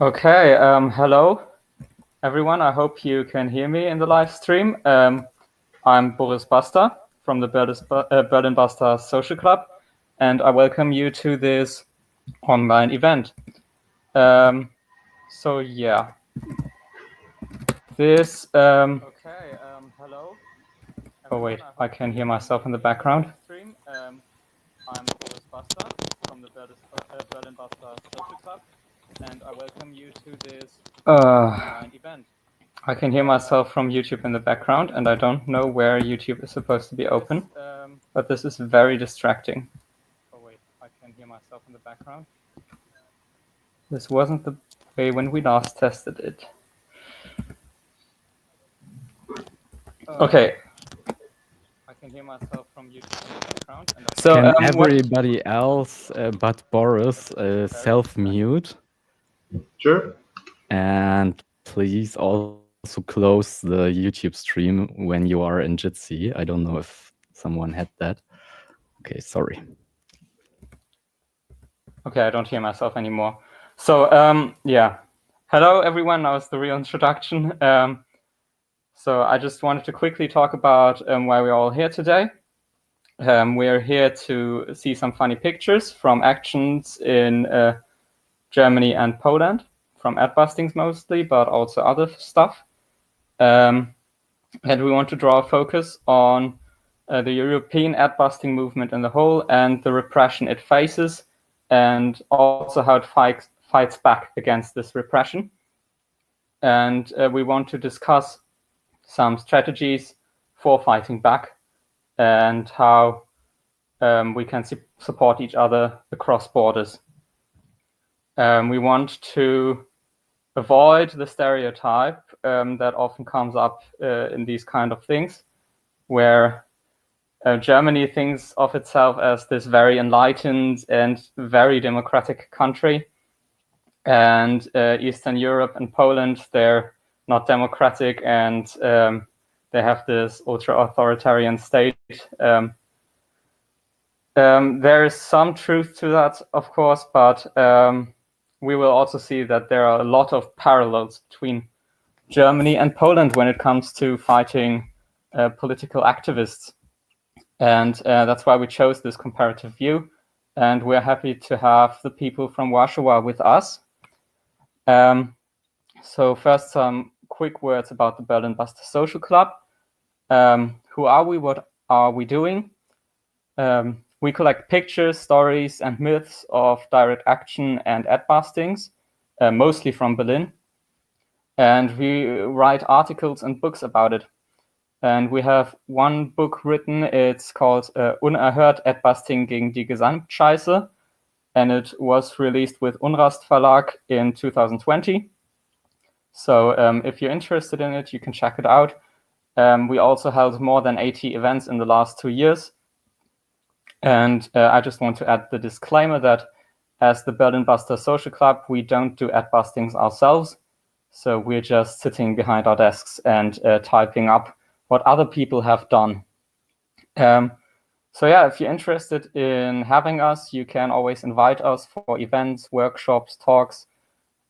Okay, hello everyone. I hope you can hear me in the live stream. I'm Boris Buster from the Berlin Buster Social Club, and I welcome you to this online event. So yeah, this. Okay, hello. Oh wait, I can hear myself in the background. I'm Boris Buster from the Berlin Buster Social Club, and I welcome you to this online event. I can hear myself from YouTube in the background, and I don't know where YouTube is supposed to be open, but this is very distracting. Oh wait, I can hear myself in the background. This wasn't the way when we last tested it. Okay. I can hear myself from YouTube in the background. And so can everybody else but Boris self-mute? Sure. And please also close the YouTube stream when you are in Jitsi. I don't know if someone had that. Okay, sorry. Okay, I don't hear myself anymore. So, yeah. Hello, everyone. That was the real introduction. So I just wanted to quickly talk about why we're all here today. We're here to see some funny pictures from actions in Germany and Poland, from Adbustings mostly, but also other stuff. And we want to draw a focus on the European Adbusting movement in the whole and the repression it faces, and also how it fights back against this repression. And we want to discuss some strategies for fighting back and how we can support each other across borders. We want to avoid the stereotype that often comes up in these kind of things, where Germany thinks of itself as this very enlightened and very democratic country, and Eastern Europe and Poland, they're not democratic, and they have this ultra-authoritarian state. There is some truth to that, of course, but we will also see that there are a lot of parallels between Germany and Poland when it comes to fighting political activists. And that's why we chose this comparative view. And we're happy to have the people from Warsaw with us. So first, some quick words about the Berlin Buster Social Club. Who are we? What are we doing? We collect pictures, stories, and myths of direct action and adbustings, mostly from Berlin. And we write articles and books about it. And we have one book written. It's called Unerhört Adbusting gegen die Gesamtscheiße. And it was released with Unrast Verlag in 2020. So if you're interested in it, you can check it out. We also held more than 80 events in the last 2 years. And I just want to add the disclaimer that as the Berlin Buster Social Club, we don't do adbustings ourselves. So we're just sitting behind our desks and typing up what other people have done. So yeah, if you're interested in having us, you can always invite us for events, workshops, talks.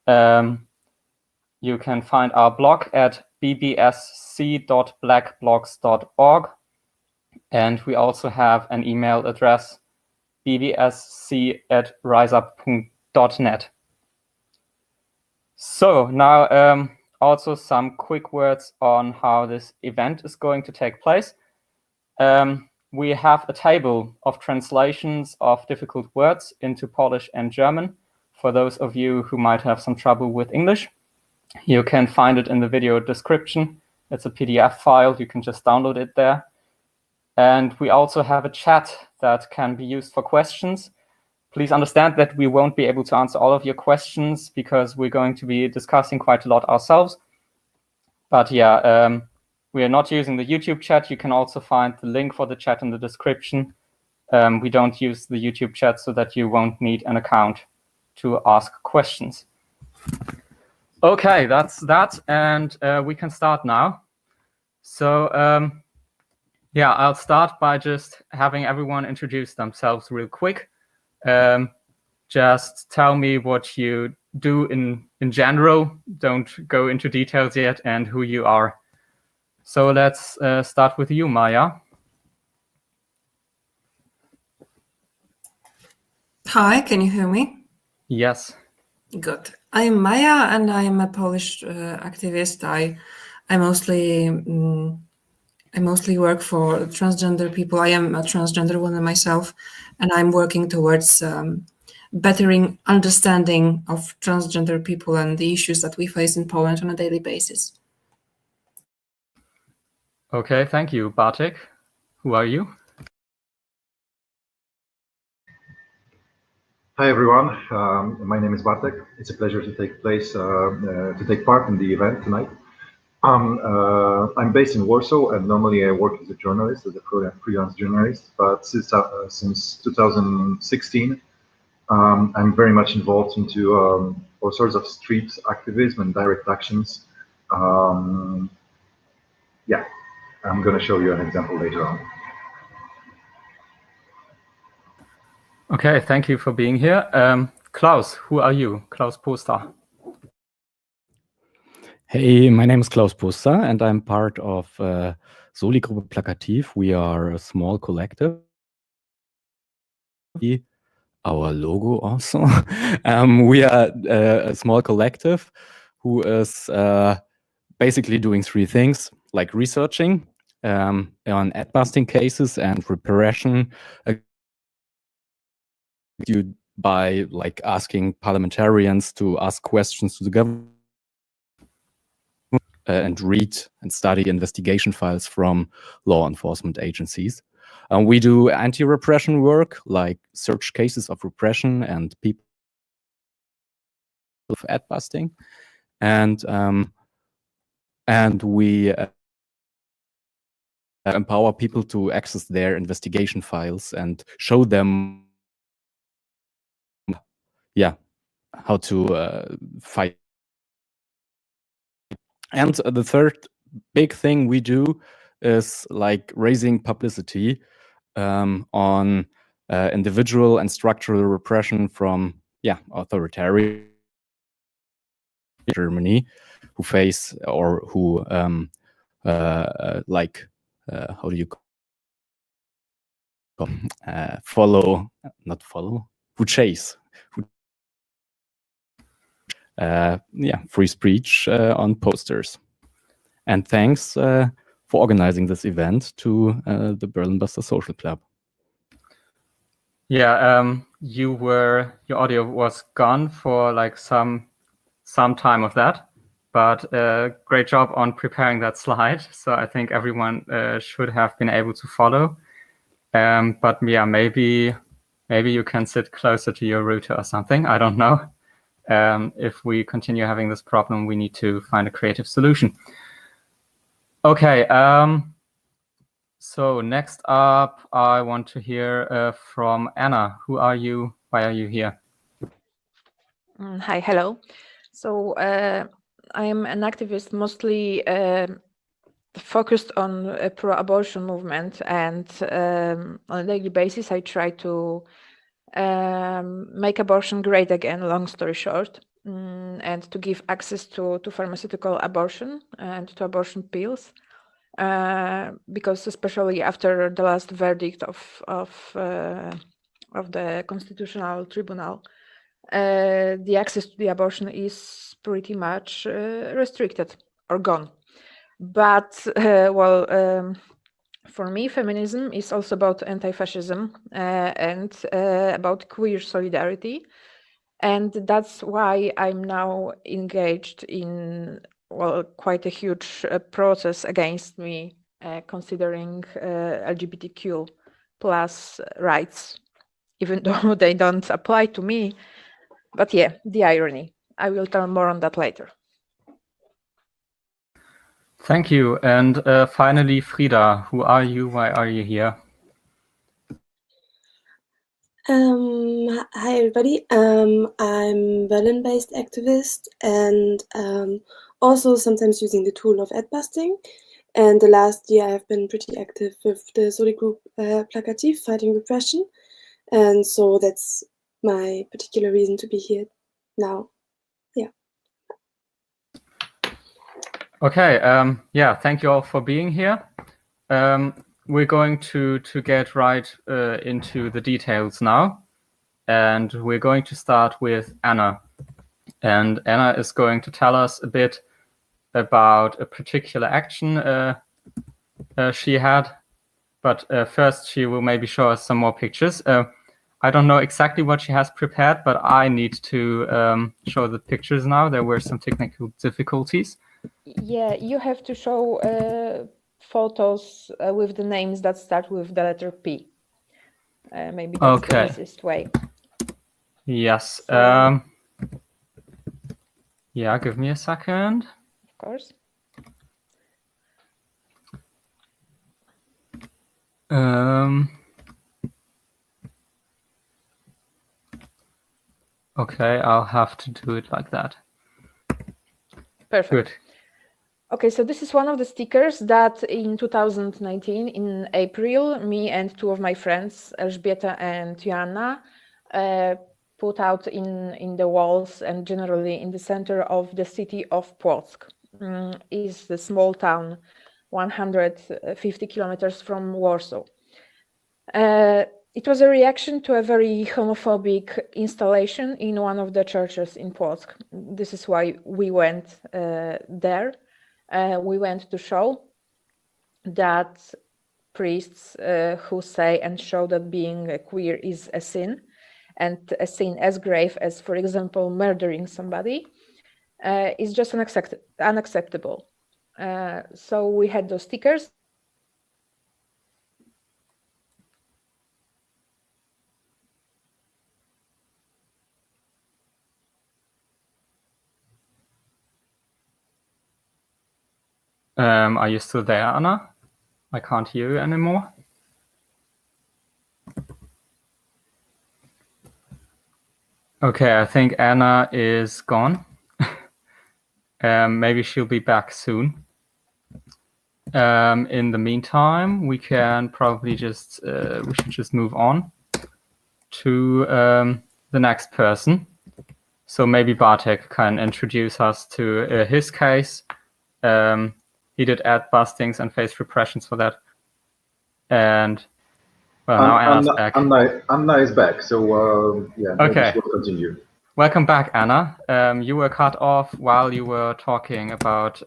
You can find our blog at bbsc.blackblogs.org. And we also have an email address, bbsc@riseup.net. So now also some quick words on how this event is going to take place. We have a table of translations of difficult words into Polish and German for those of you who might have some trouble with English. You can find it in the video description. It's a PDF file. You can just download it there. And we also have a chat that can be used for questions. Please understand that we won't be able to answer all of your questions because we're going to be discussing quite a lot ourselves. But yeah, we are not using the YouTube chat. You can also find the link for the chat in the description. We don't use the YouTube chat so that you won't need an account to ask questions. Okay, that's that. And we can start now. So yeah, I'll start by just having everyone introduce themselves real quick. Just tell me what you do in general. Don't go into details yet, and who you are. So let's start with you, Maya. Hi, can you hear me? Yes. Good. I am Maya, and I am a Polish activist. I mostly work for transgender people. I am a transgender woman myself, and I'm working towards bettering understanding of transgender people and the issues that we face in Poland on a daily basis. Okay, thank you. Bartek, who are you? Hi everyone, my name is Bartek. It's a pleasure to take part in the event tonight. I'm based in Warsaw, and normally I work as a journalist, as a freelance journalist. But since 2016, I'm very much involved into all sorts of street activism and direct actions. Yeah, I'm going to show you an example later on. Okay, thank you for being here. Klaus, who are you? Klaus Poster. Hey, my name is Klaus Poster, and I'm part of Soli-Gruppe Plakativ. We are a small collective. Our logo also. We are a small collective who is basically doing three things, like researching on adbusting cases and repression by like asking parliamentarians to ask questions to the government and read and study investigation files from law enforcement agencies. We do anti-repression work, like search cases of repression and people of adbusting, and we empower people to access their investigation files and show them, how to fight. And the third big thing we do is like raising publicity on individual and structural repression from authoritarian Germany, who face or who how do you call who chase free speech on posters. And thanks for organizing this event to the Berlin Buster Social Club. Yeah, your audio was gone for like some time of that, but great job on preparing that slide. So I think everyone should have been able to follow. But yeah, maybe you can sit closer to your router or something. I don't know. If we continue having this problem, we need to find a creative solution. Okay. So next up, I want to hear from Anna. Who are you? Why are you here? Hi, hello. So I am an activist mostly focused on a pro-abortion movement, and on a daily basis I try to make abortion great again, long story short, and to give access to pharmaceutical abortion and to abortion pills. Because especially after the last verdict of the Constitutional Tribunal, the access to the abortion is pretty much restricted or gone. But for me, feminism is also about anti-fascism and about queer solidarity, and that's why I'm now engaged in quite a huge process against me, considering LGBTQ plus rights, even though they don't apply to me. But yeah, the irony. I will tell more on that later. Thank you. And finally, Frida, who are you? Why are you here? Hi everybody. I'm Berlin-based activist and also sometimes using the tool of adbusting. And the last year I've been pretty active with the Soli-Gruppe Plakativ fighting repression. And so that's my particular reason to be here now. Okay, yeah, thank you all for being here. We're going to get right into the details now. And we're going to start with Anna. And Anna is going to tell us a bit about a particular action she had. But first, she will maybe show us some more pictures. I don't know exactly what she has prepared, but I need to show the pictures now. There were some technical difficulties. Yeah, you have to show photos with the names that start with the letter P. Maybe that's the easiest way. Yes. So, yeah, give me a second. of course. Okay, I'll have to do it like that. Perfect. Good. Okay, so this is one of the stickers that in 2019, in April, me and two of my friends, Elżbieta and Joanna, put out in the walls and generally in the center of the city of Płock. Is the small town, 150 kilometers from Warsaw. It was a reaction to a very homophobic installation in one of the churches in Płock. This is why we went there. We went to show that priests who say and show that being queer is a sin, and a sin as grave as, for example, murdering somebody, is just unacceptable. So we had those stickers. Are you still there, Anna? I can't hear you anymore. Okay, I think Anna is gone. Maybe she'll be back soon. In the meantime, we can probably just we should just move on to the next person. So maybe Bartek can introduce us to his case. He did Adbustings and faced repressions for that. And well, now Anna's back. Anna is back, so yeah, okay. We'll continue. Welcome back, Anna. You were cut off while you were talking about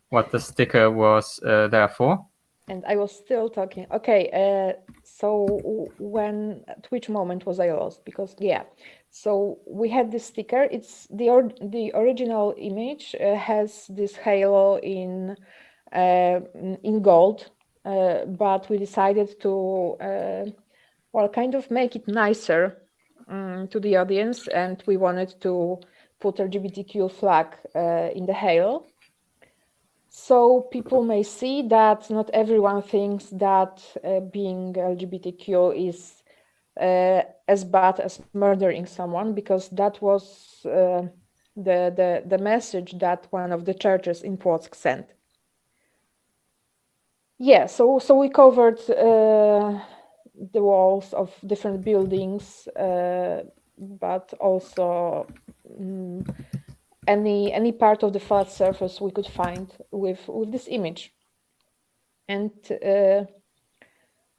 what the sticker was there for. And I was still talking. Okay, so at which moment was I lost? Because yeah, so we had this sticker. It's the original image has this halo in gold, but we decided to kind of make it nicer to the audience, and we wanted to put LGBTQ flag in the halo. So people may see that not everyone thinks that being LGBTQ is as bad as murdering someone, because that was the message that one of the churches in Płock sent. Yeah, so we covered the walls of different buildings, but also any part of the flat surface we could find with this image. And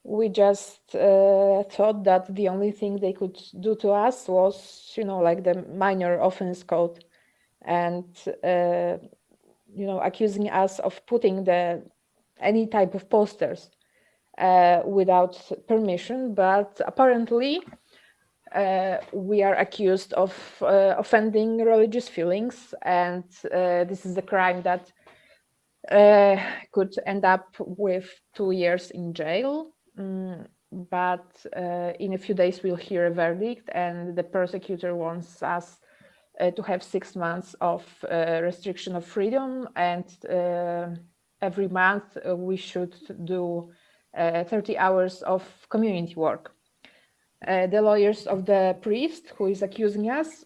we just thought that the only thing they could do to us was, like the minor offense code, and accusing us of putting any type of posters without permission. But apparently we are accused of offending religious feelings, and this is a crime that could end up with 2 years in jail. But in a few days we'll hear a verdict, and the prosecutor wants us to have 6 months of restriction of freedom, and every month we should do 30 hours of community work. The lawyers of the priest who is accusing us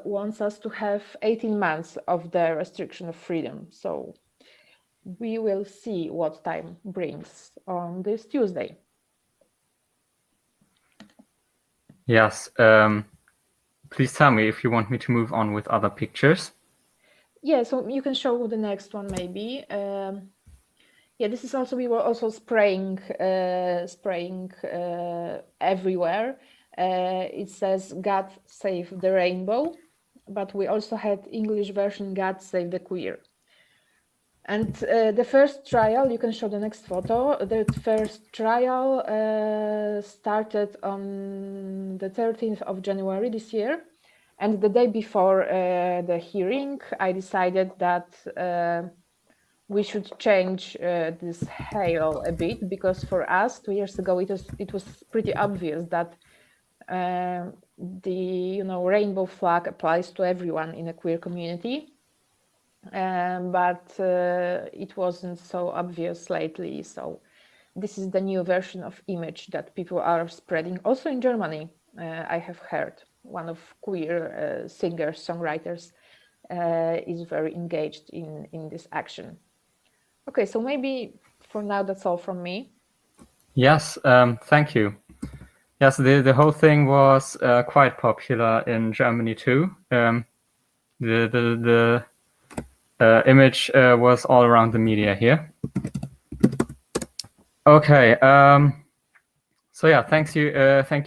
wants us to have 18 months of the restriction of freedom. So we will see what time brings on this Tuesday. Yes. Please tell me if you want me to move on with other pictures. Yeah, so you can show the next one maybe. Yeah, this is also, we were also spraying everywhere. It says God save the rainbow, but we also had English version God save the queer. And the first trial, you can show the next photo. The first trial started on the 13th of January this year. And the day before the hearing, I decided that we should change this hail a bit, because for us 2 years ago it was pretty obvious that the rainbow flag applies to everyone in a queer community. But it wasn't so obvious lately. So this is the new version of image that people are spreading. Also in Germany, I have heard one of queer singers, songwriters is very engaged in this action. Okay, so maybe for now that's all from me. Yes, thank you. Yes, the whole thing was quite popular in Germany too. The image was all around the media here. Okay, so yeah, thank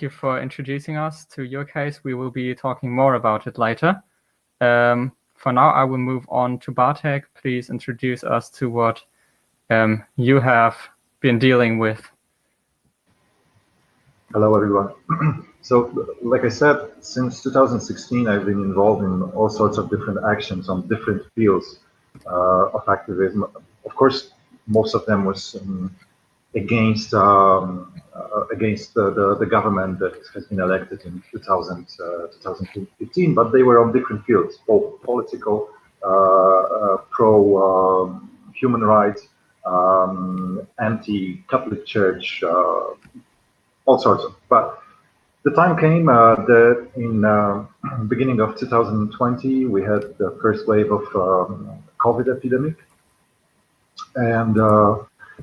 you for introducing us to your case. We will be talking more about it later. For now, I will move on to Bartek. Please introduce us to what you have been dealing with. Hello, everyone. So, like I said, since 2016, I've been involved in all sorts of different actions on different fields of activism. Of course, most of them was against the government that has been elected in 2015, but they were on different fields, both political, pro human rights, anti-Catholic Church, all sorts of. But the time came that in beginning of 2020, we had the first wave of COVID epidemic. And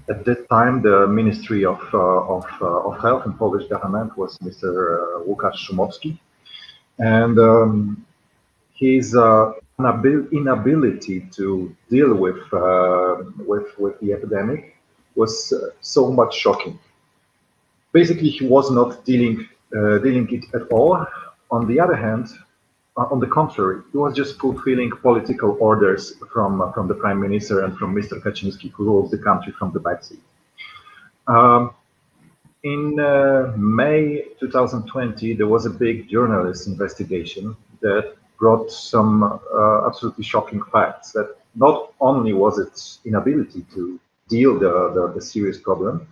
at that time, the Ministry of Health in Polish government was Mr. Łukasz Szumowski. And his inability to deal with the epidemic was so much shocking. Basically, he was not dealing it at all. On the other hand, on the contrary, he was just fulfilling political orders from the Prime Minister and from Mr. Kaczynski, who rules the country from the backseat. In May 2020, there was a big journalist investigation that brought some absolutely shocking facts. That not only was it inability to deal the serious problem,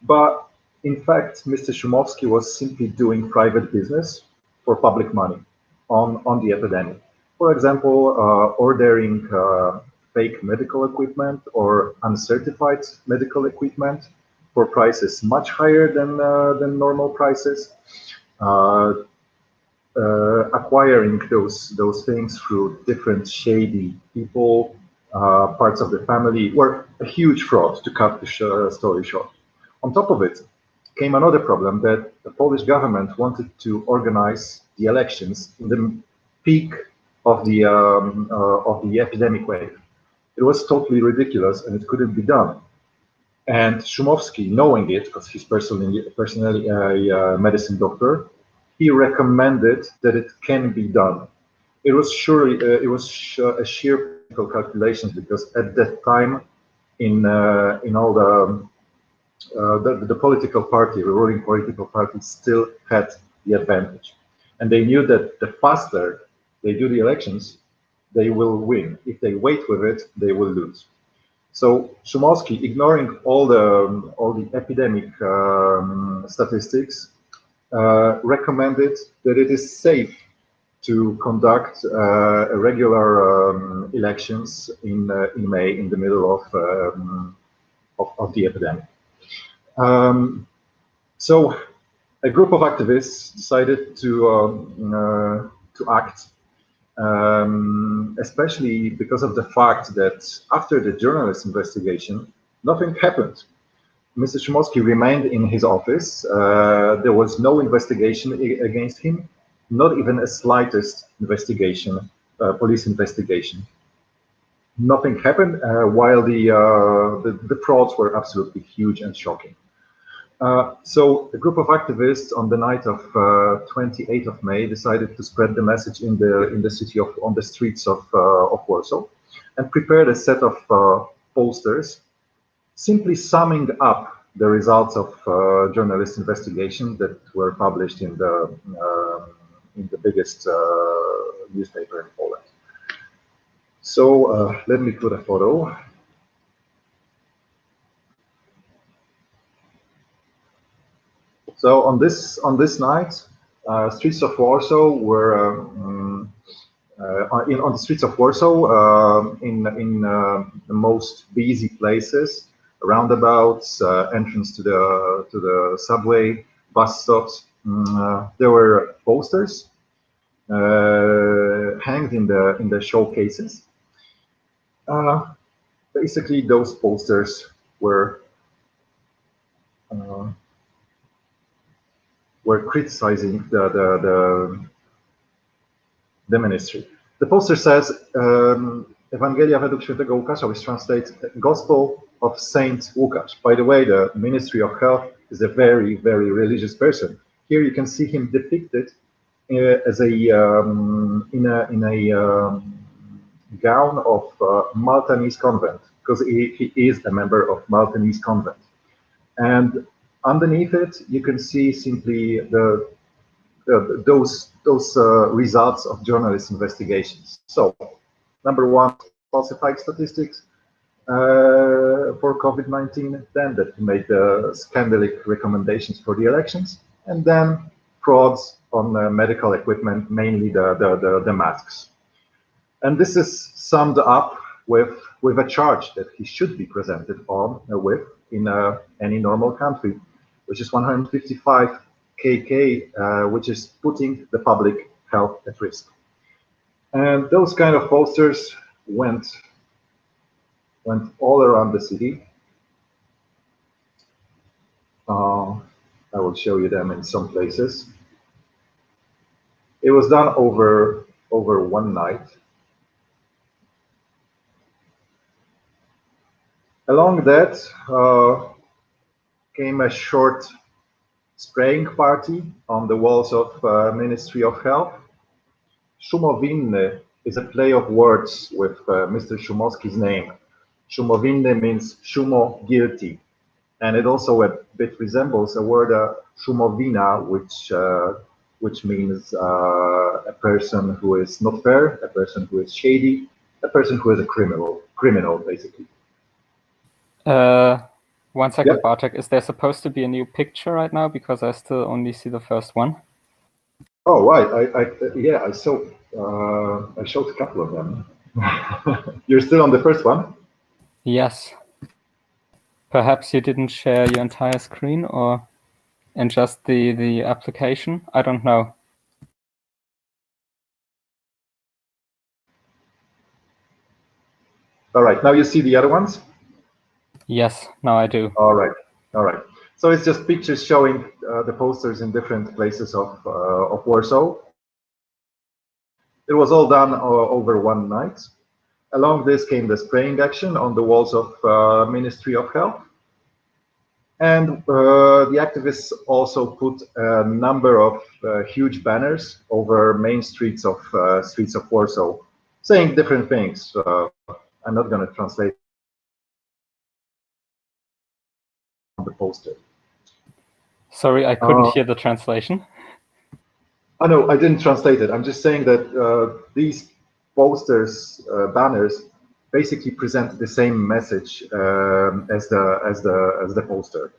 but in fact, Mr. Szumowski was simply doing private business for public money on the epidemic. For example, ordering fake medical equipment or uncertified medical equipment for prices much higher than normal prices, acquiring those things through different shady people, parts of the family, were a huge fraud, to cut the story short. On top of it, came another problem that the Polish government wanted to organize the elections in the peak of the epidemic wave. It was totally ridiculous, and it couldn't be done. And Szumowski, knowing it, because he's personally a medicine doctor, he recommended that it can be done. It was surely a sheer political calculation, because at that time, in all the political party, the ruling political party, still had the advantage. And they knew that the faster they do the elections, they will win. If they wait with it, they will lose. So Szumowski, ignoring all the epidemic statistics, recommended that it is safe to conduct regular elections in May, in the middle of the epidemic. So a group of activists decided to act, especially because of the fact that after the journalist investigation, nothing happened. Mr. Szumowski remained in his office. There was no investigation against him, not even a slightest investigation, police investigation. nothing happened, while the frauds were absolutely huge and shocking. So a group of activists on the night of 28th of May decided to spread the message in the city on the streets of Warsaw, and prepared a set of posters, simply summing up the results of journalist investigation that were published in the biggest newspaper in Poland. So let me put a photo. So on this night, streets of Warsaw were on the streets of Warsaw, in the most busy places, roundabouts, entrance to the subway, bus stops. There were posters hanged in the showcases. Basically, those posters were criticizing the ministry. The poster says, Ewangelia według świętego Łukasza, which translates Gospel of Saint Łukasz. By the way, the Ministry of Health is a very, very religious person. Here you can see him depicted as in a gown of Maltese convent, because he is a member of Maltese convent. And underneath it, you can see simply those results of journalist investigations. So, number one, falsified statistics for COVID-19, then that he made scandalous recommendations for the elections, and then frauds on medical equipment, mainly the masks. And this is summed up with a charge that he should be presented with in any normal country, which is 155 KK, which is putting the public health at risk. And those kind of posters went all around the city. I will show you them in some places. It was done over one night. Along that came a short spraying party on the walls of Ministry of Health. Szumowinny is a play of words with Mr. Szumowski's name. Szumowinny means Szumo, guilty. And it also a bit resembles a word Szumowina, which means a person who is not fair, a person who is shady, a person who is a criminal basically. 1 second, Yeah. Bartek. Is there supposed to be a new picture right now? Because I still only see the first one. Oh, right. I saw. I showed a couple of them. You're still on the first one? Yes. Perhaps you didn't share your entire screen, or in just the application. I don't know. All right. Now you see the other ones? Yes, now I do. All right. So it's just pictures showing the posters in different places of Warsaw. It was all done over one night. Along this came the spraying action on the walls of Ministry of Health. And the activists also put a number of huge banners over main streets of Warsaw, saying different things. I'm not going to translate the poster. Sorry, I couldn't hear the translation. Oh, no, I didn't translate it. I'm just saying that these posters, banners, basically present the same message as the poster.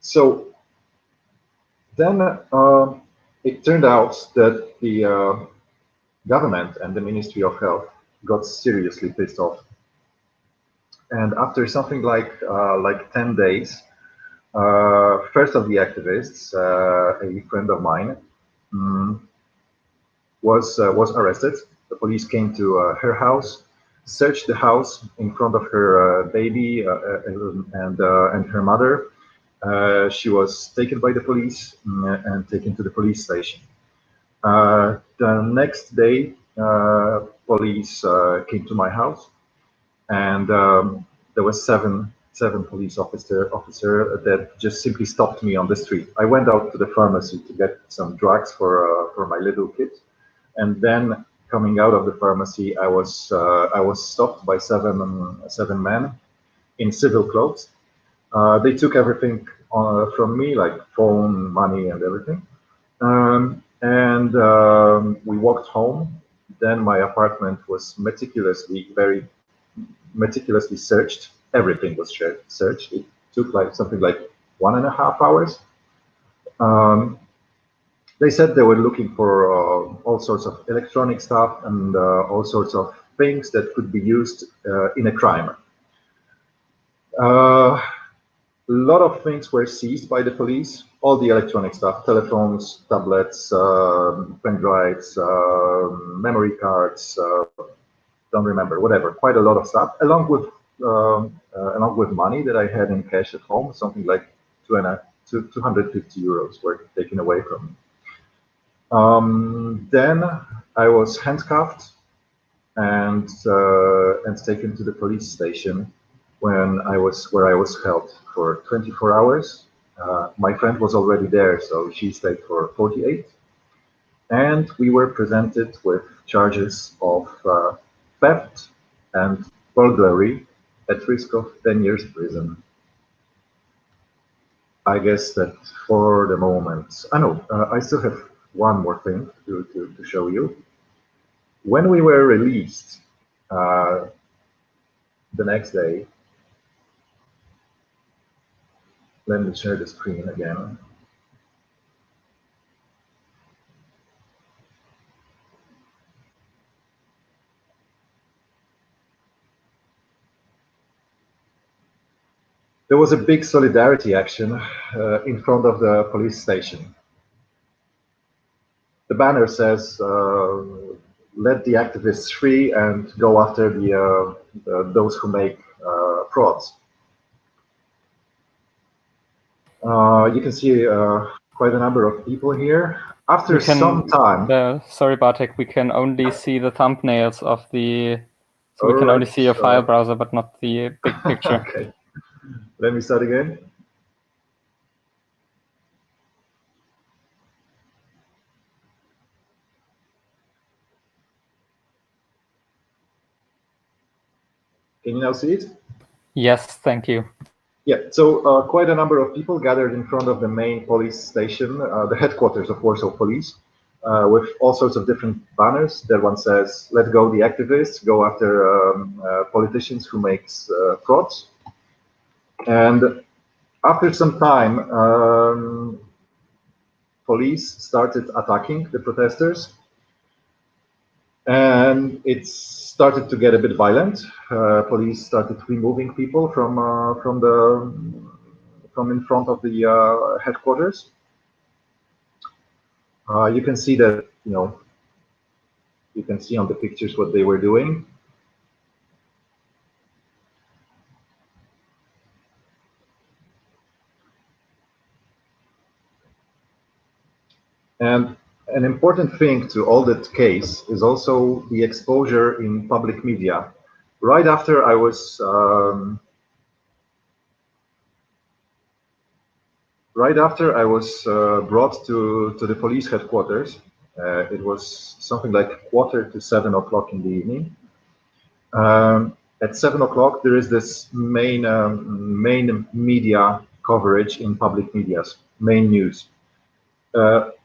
So then it turned out that the government and the Ministry of Health got seriously pissed off. And after something like 10 days, first of the activists, a friend of mine, was arrested. The police came to her house, searched the house in front of her baby and her mother. She was taken by the police and taken to the police station. The next day, police came to my house, and there was seven police officer that just simply stopped me on the street. I went out to the pharmacy to get some drugs for my little kid, and then coming out of the pharmacy, I was stopped by seven men in civil clothes. They took everything from me, like phone, money, and everything. We walked home. Then my apartment was very meticulously searched. Everything was searched. It took like something like 1.5 hours. They said they were looking for all sorts of electronic stuff and all sorts of things that could be used in a crime. A lot of things were seized by the police, all the electronic stuff, telephones, tablets, pen drives, memory cards, don't remember, whatever, quite a lot of stuff, along with money that I had in cash at home, something like 250 euros were taken away from me. Then I was handcuffed and taken to the police station where I was held for 24 hours. My friend was already there, so she stayed for 48. And we were presented with charges of theft and burglary at risk of 10 years prison. I guess that for the moment, I still have one more thing to show you. When we were released the next day, let me share the screen again. There was a big solidarity action in front of the police station. The banner says, let the activists free and go after those who make frauds. You can see quite a number of people here. After some time... sorry, Bartek, we can only see the thumbnails of the... So we can only see your file browser, but not the big picture. Okay. Let me start again. Can you now see it? Yes, thank you. Yeah, so quite a number of people gathered in front of the main police station, the headquarters of Warsaw Police, with all sorts of different banners. That one says, let go the activists, go after politicians who makes frauds. And after some time, police started attacking the protesters. And it started to get a bit violent. Police started removing people from in front of the headquarters. You can see that, you can see on the pictures what they were doing. And an important thing to all that case is also the exposure in public media. Right after I was brought to the police headquarters, it was something like 6:45 in the evening. At 7 o'clock, there is this main media coverage in public medias, main news.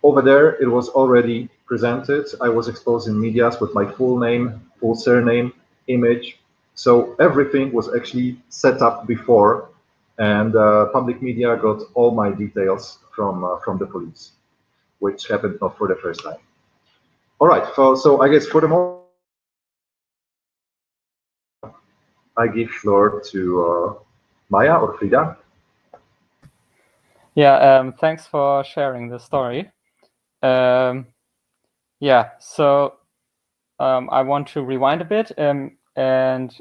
Over there, it was already presented. I was exposed in medias with my full name, full surname, image. So everything was actually set up before, and public media got all my details from the police, which happened not for the first time. All right, so I guess for the moment, I give floor to Maya or Frida. Yeah, thanks for sharing the story. Yeah, so I want to rewind a bit and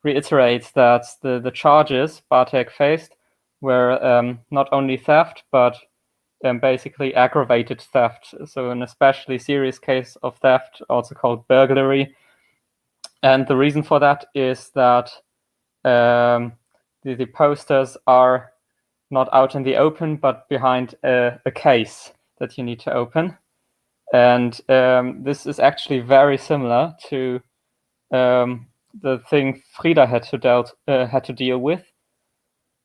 reiterate that the charges Bartek faced were not only theft, but basically aggravated theft. So an especially serious case of theft, also called burglary, And the reason for that is that the posters are not out in the open, but behind a case that you need to open. And this is actually very similar to the thing Frida had to deal with.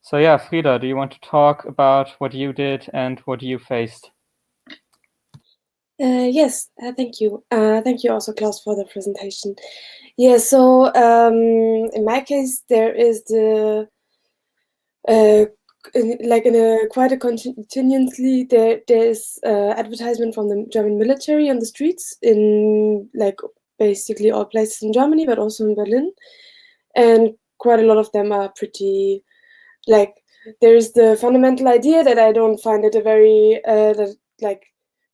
So yeah, Frida, do you want to talk about what you did and what you faced? Yes, thank you. Thank you also, Klaus, for the presentation. Yeah, so in my case, there is the continuously there's advertisement from the German military on the streets in like basically all places in Germany, but also in Berlin, and quite a lot of them are pretty like there's the fundamental idea that I don't find it a very that like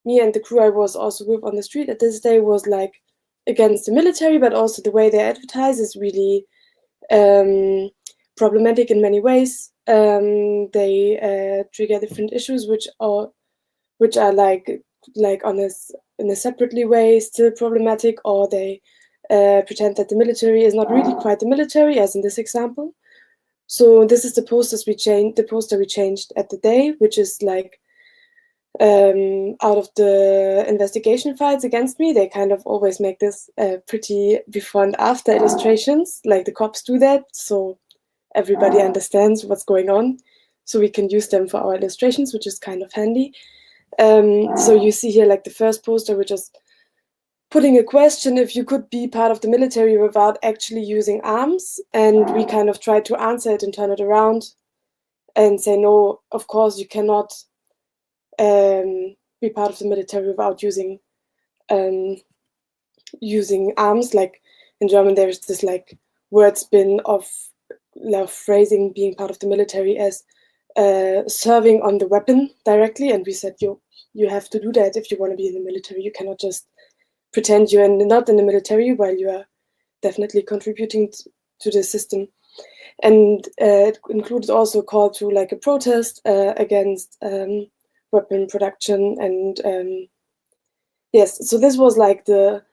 me and the crew I was also with on the street at this day was like against the military, but also the way they advertise is really problematic in many ways. They trigger different issues which are like in a separately way still problematic, or they pretend that the military is not really quite the military, as in this example. So this is the poster we changed at the day, which is like out of the investigation files against me. They kind of always make this pretty before and after illustrations, like the cops do that, so everybody understands what's going on, so we can use them for our illustrations, which is kind of handy. So you see here like the first poster, which is putting a question if you could be part of the military without actually using arms, and we kind of tried to answer it and turn it around and say, no, of course you cannot be part of the military without using arms. Like in German, there's this like word spin of phrasing being part of the military as serving on the weapon directly, and we said you have to do that if you want to be in the military. You cannot just pretend you're not in the military while you are definitely contributing to the system. And it included also a call to like a protest against weapon production. And yes, so this was like the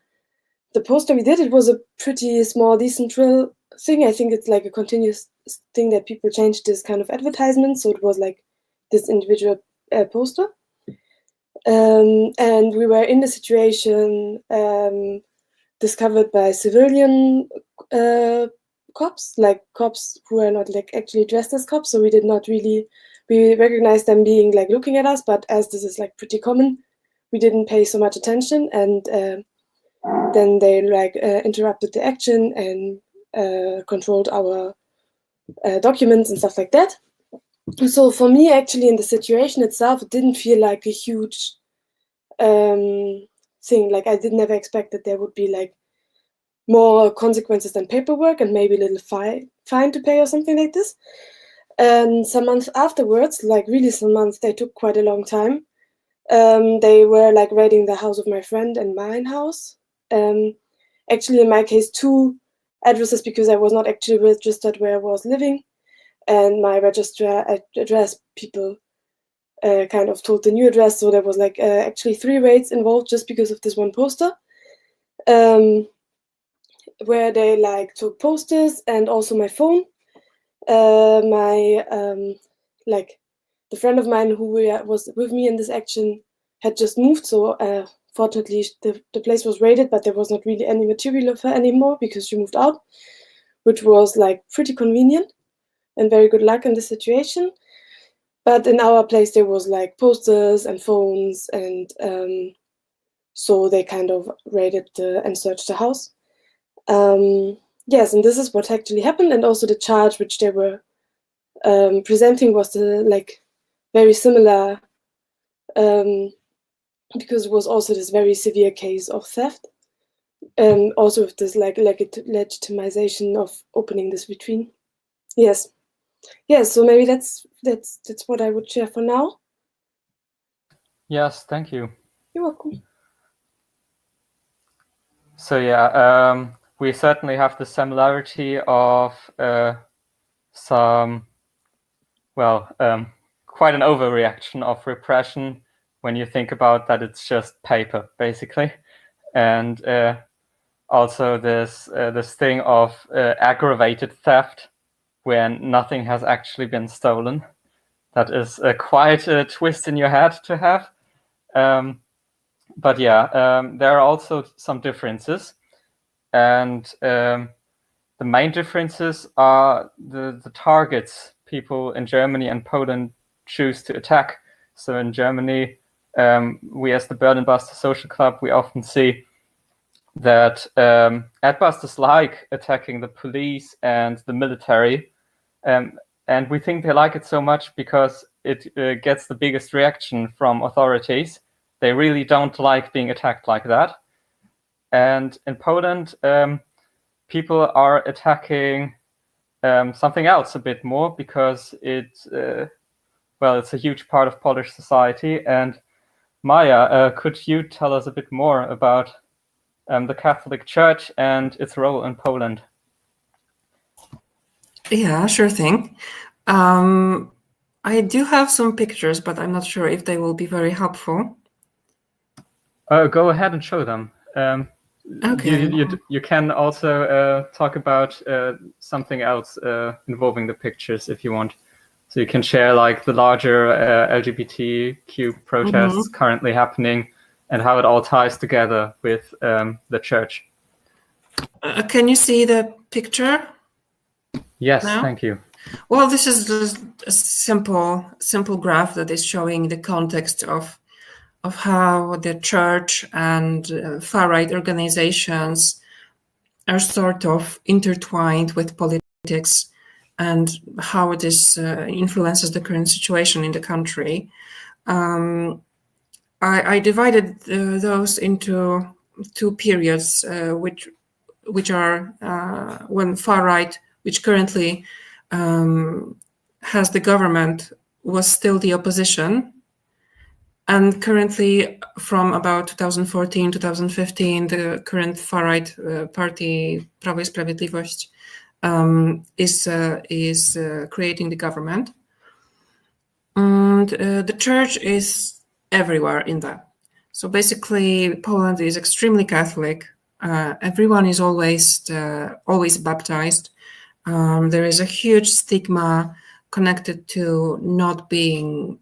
poster we did. It was a pretty small, decent drill thing. I think it's like a continuous thing that people change this kind of advertisement. So it was like this individual poster. And we were in the situation discovered by civilian cops, like cops who are not like actually dressed as cops. So we did not really, we recognized them being like looking at us, but as this is like pretty common, we didn't pay so much attention. And then they like interrupted the action and controlled our documents and stuff like that. So for me, actually, in the situation itself, it didn't feel like a huge thing. Like I did never expect that there would be like more consequences than paperwork and maybe a little fine to pay or something like this. And some months afterwards, like really some months, they took quite a long time. They were like raiding the house of my friend and mine house. Actually, in my case, 2 addresses because I was not actually registered where I was living. And my registrar address people kind of told the new address. So there was like actually 3 raids involved just because of this one poster, where they like took posters and also my phone. Like the friend of mine who was with me in this action had just moved. So fortunately the place was raided, but there was not really any material of her anymore because she moved out, which was like pretty convenient. And very good luck in this situation. But in our place, there was like posters and phones, and so they kind of raided and searched the house. Yes, and this is what actually happened. And also the charge which they were presenting was like very similar, because it was also this very severe case of theft. Also with this like legitimization of opening this vitrine. Yes. Yeah, so maybe that's what I would share for now. Yes, thank you. You're welcome. So yeah, we certainly have the similarity of some, well, quite an overreaction of repression when you think about that it's just paper, basically. And also this thing of aggravated theft when nothing has actually been stolen. That is quite a twist in your head to have. But yeah, there are also some differences, and the main differences are the targets people in Germany and Poland choose to attack. So in Germany, we as the Adbusters Social Club, we often see that Adbusters like attacking the police and the military, and we think they like it so much because it gets the biggest reaction from authorities. They really don't like being attacked like that. And in Poland, people are attacking something else a bit more because it's a huge part of Polish society. And Maya, could you tell us a bit more about the Catholic Church and its role in Poland? Yeah, sure thing. I do have some pictures, but I'm not sure if they will be very helpful. Go ahead and show them. Okay. You can also talk about something else involving the pictures if you want. So you can share like the larger LGBTQ protests currently happening and how it all ties together with the church. Can you see the picture? Yes, now? Thank you. Well, this is just a simple graph that is showing the context of how the church and far-right organizations are sort of intertwined with politics and how this influences the current situation in the country. I divided those into two periods, which are when far-right, which currently has the government, was still the opposition. And currently, from about 2014, 2015, the current far-right party, Prawo i Sprawiedliwość, is creating the government. And the church is everywhere in that. So basically, Poland is extremely Catholic. Everyone is always baptized. There is a huge stigma connected to not being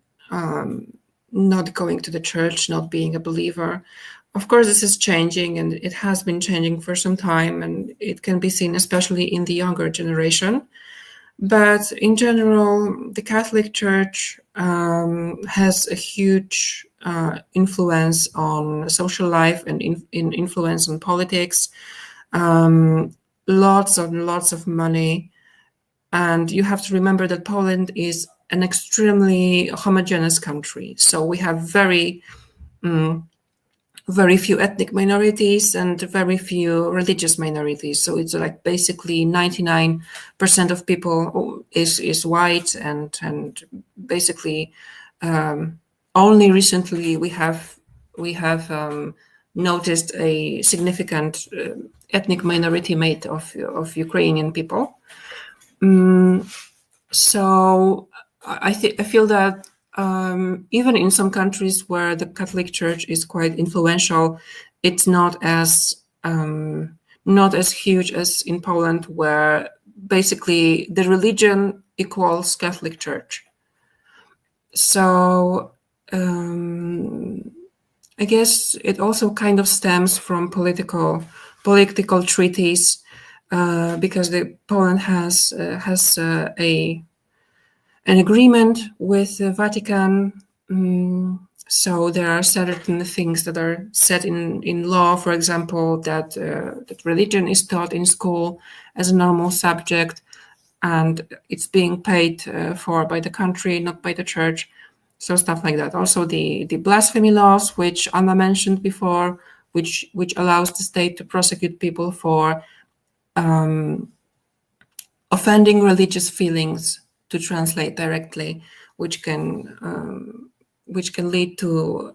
not going to the church, not being a believer. Of course, this is changing, and it has been changing for some time, and it can be seen especially in the younger generation. But in general, the Catholic Church has a huge influence on social life and influence on politics, lots and lots of money. And you have to remember that Poland is an extremely homogeneous country. So we have very few ethnic minorities and very few religious minorities. So it's like basically 99% of people is white, and basically only recently we have noticed a significant ethnic minority made of Ukrainian people. So I feel that even in some countries where the Catholic Church is quite influential, it's not as huge as in Poland, where basically the religion equals Catholic Church. So I guess it also kind of stems from political treaties, because Poland has an agreement with the Vatican. So there are certain things that are set in law, for example, that religion is taught in school as a normal subject, and it's being paid for by the country, not by the church. So stuff like that. Also the blasphemy laws, which Anna mentioned before, which allows the state to prosecute people for offending religious feelings, to translate directly, which can lead to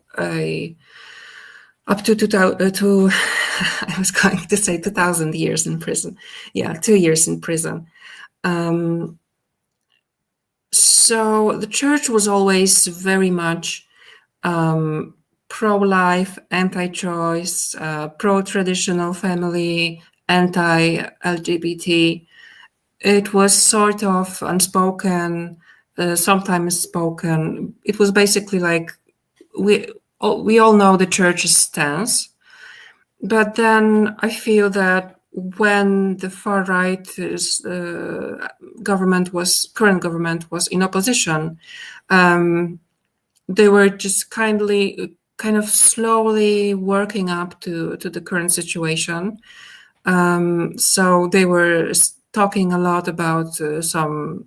up to I was going to say 2,000 years in prison. Yeah, 2 years in prison. So the church was always very much pro-life, anti-choice, pro-traditional family, anti-LGBT. It was sort of unspoken, sometimes spoken. It was basically like we all know the church's stance, but then I feel that when the far right current government was in opposition, they were just kind of slowly working up to the current situation. So they were talking a lot about some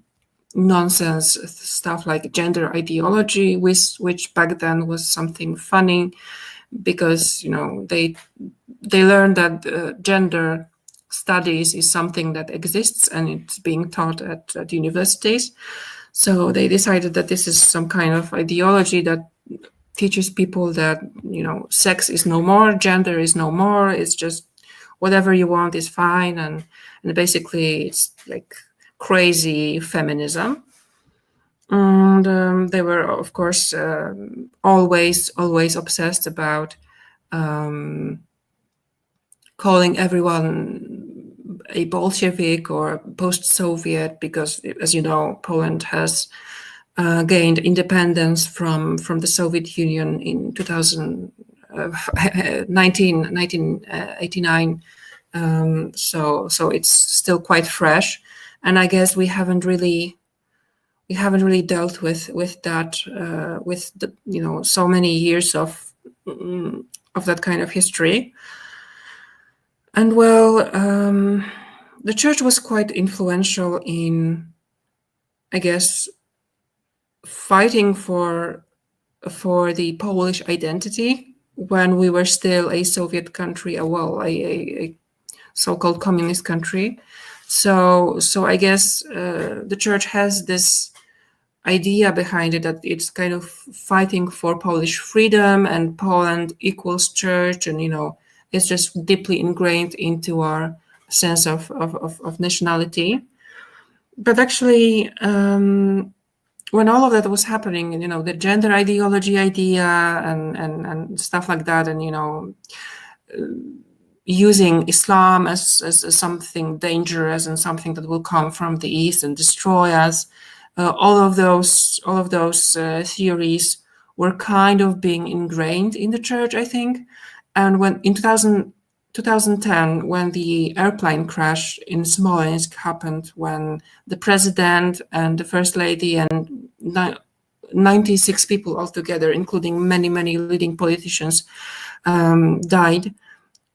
nonsense stuff like gender ideology, which back then was something funny, because they learned that gender studies is something that exists and it's being taught at universities. So they decided that this is some kind of ideology that teaches people that sex is no more, gender is no more, it's just whatever you want is fine, and basically it's like crazy feminism. And they were, of course, always obsessed about calling everyone a Bolshevik or post-Soviet, because, as you know, Poland has gained independence from the Soviet Union in 1989. So it's still quite fresh, and I guess we haven't really dealt with that with the so many years of that kind of history. And well, the church was quite influential in, I guess, fighting for the Polish identity when we were still a Soviet country, a so-called communist country. So I guess the church has this idea behind it that it's kind of fighting for Polish freedom, and Poland equals church, and it's just deeply ingrained into our sense of nationality. But actually, when all of that was happening, the gender ideology idea and stuff like that, and using Islam as something dangerous and something that will come from the East and destroy us, all of those theories were kind of being ingrained in the church, I think. And when in 2010, when the airplane crash in Smolensk happened, when the president and the first lady and 96 people altogether, including many leading politicians, died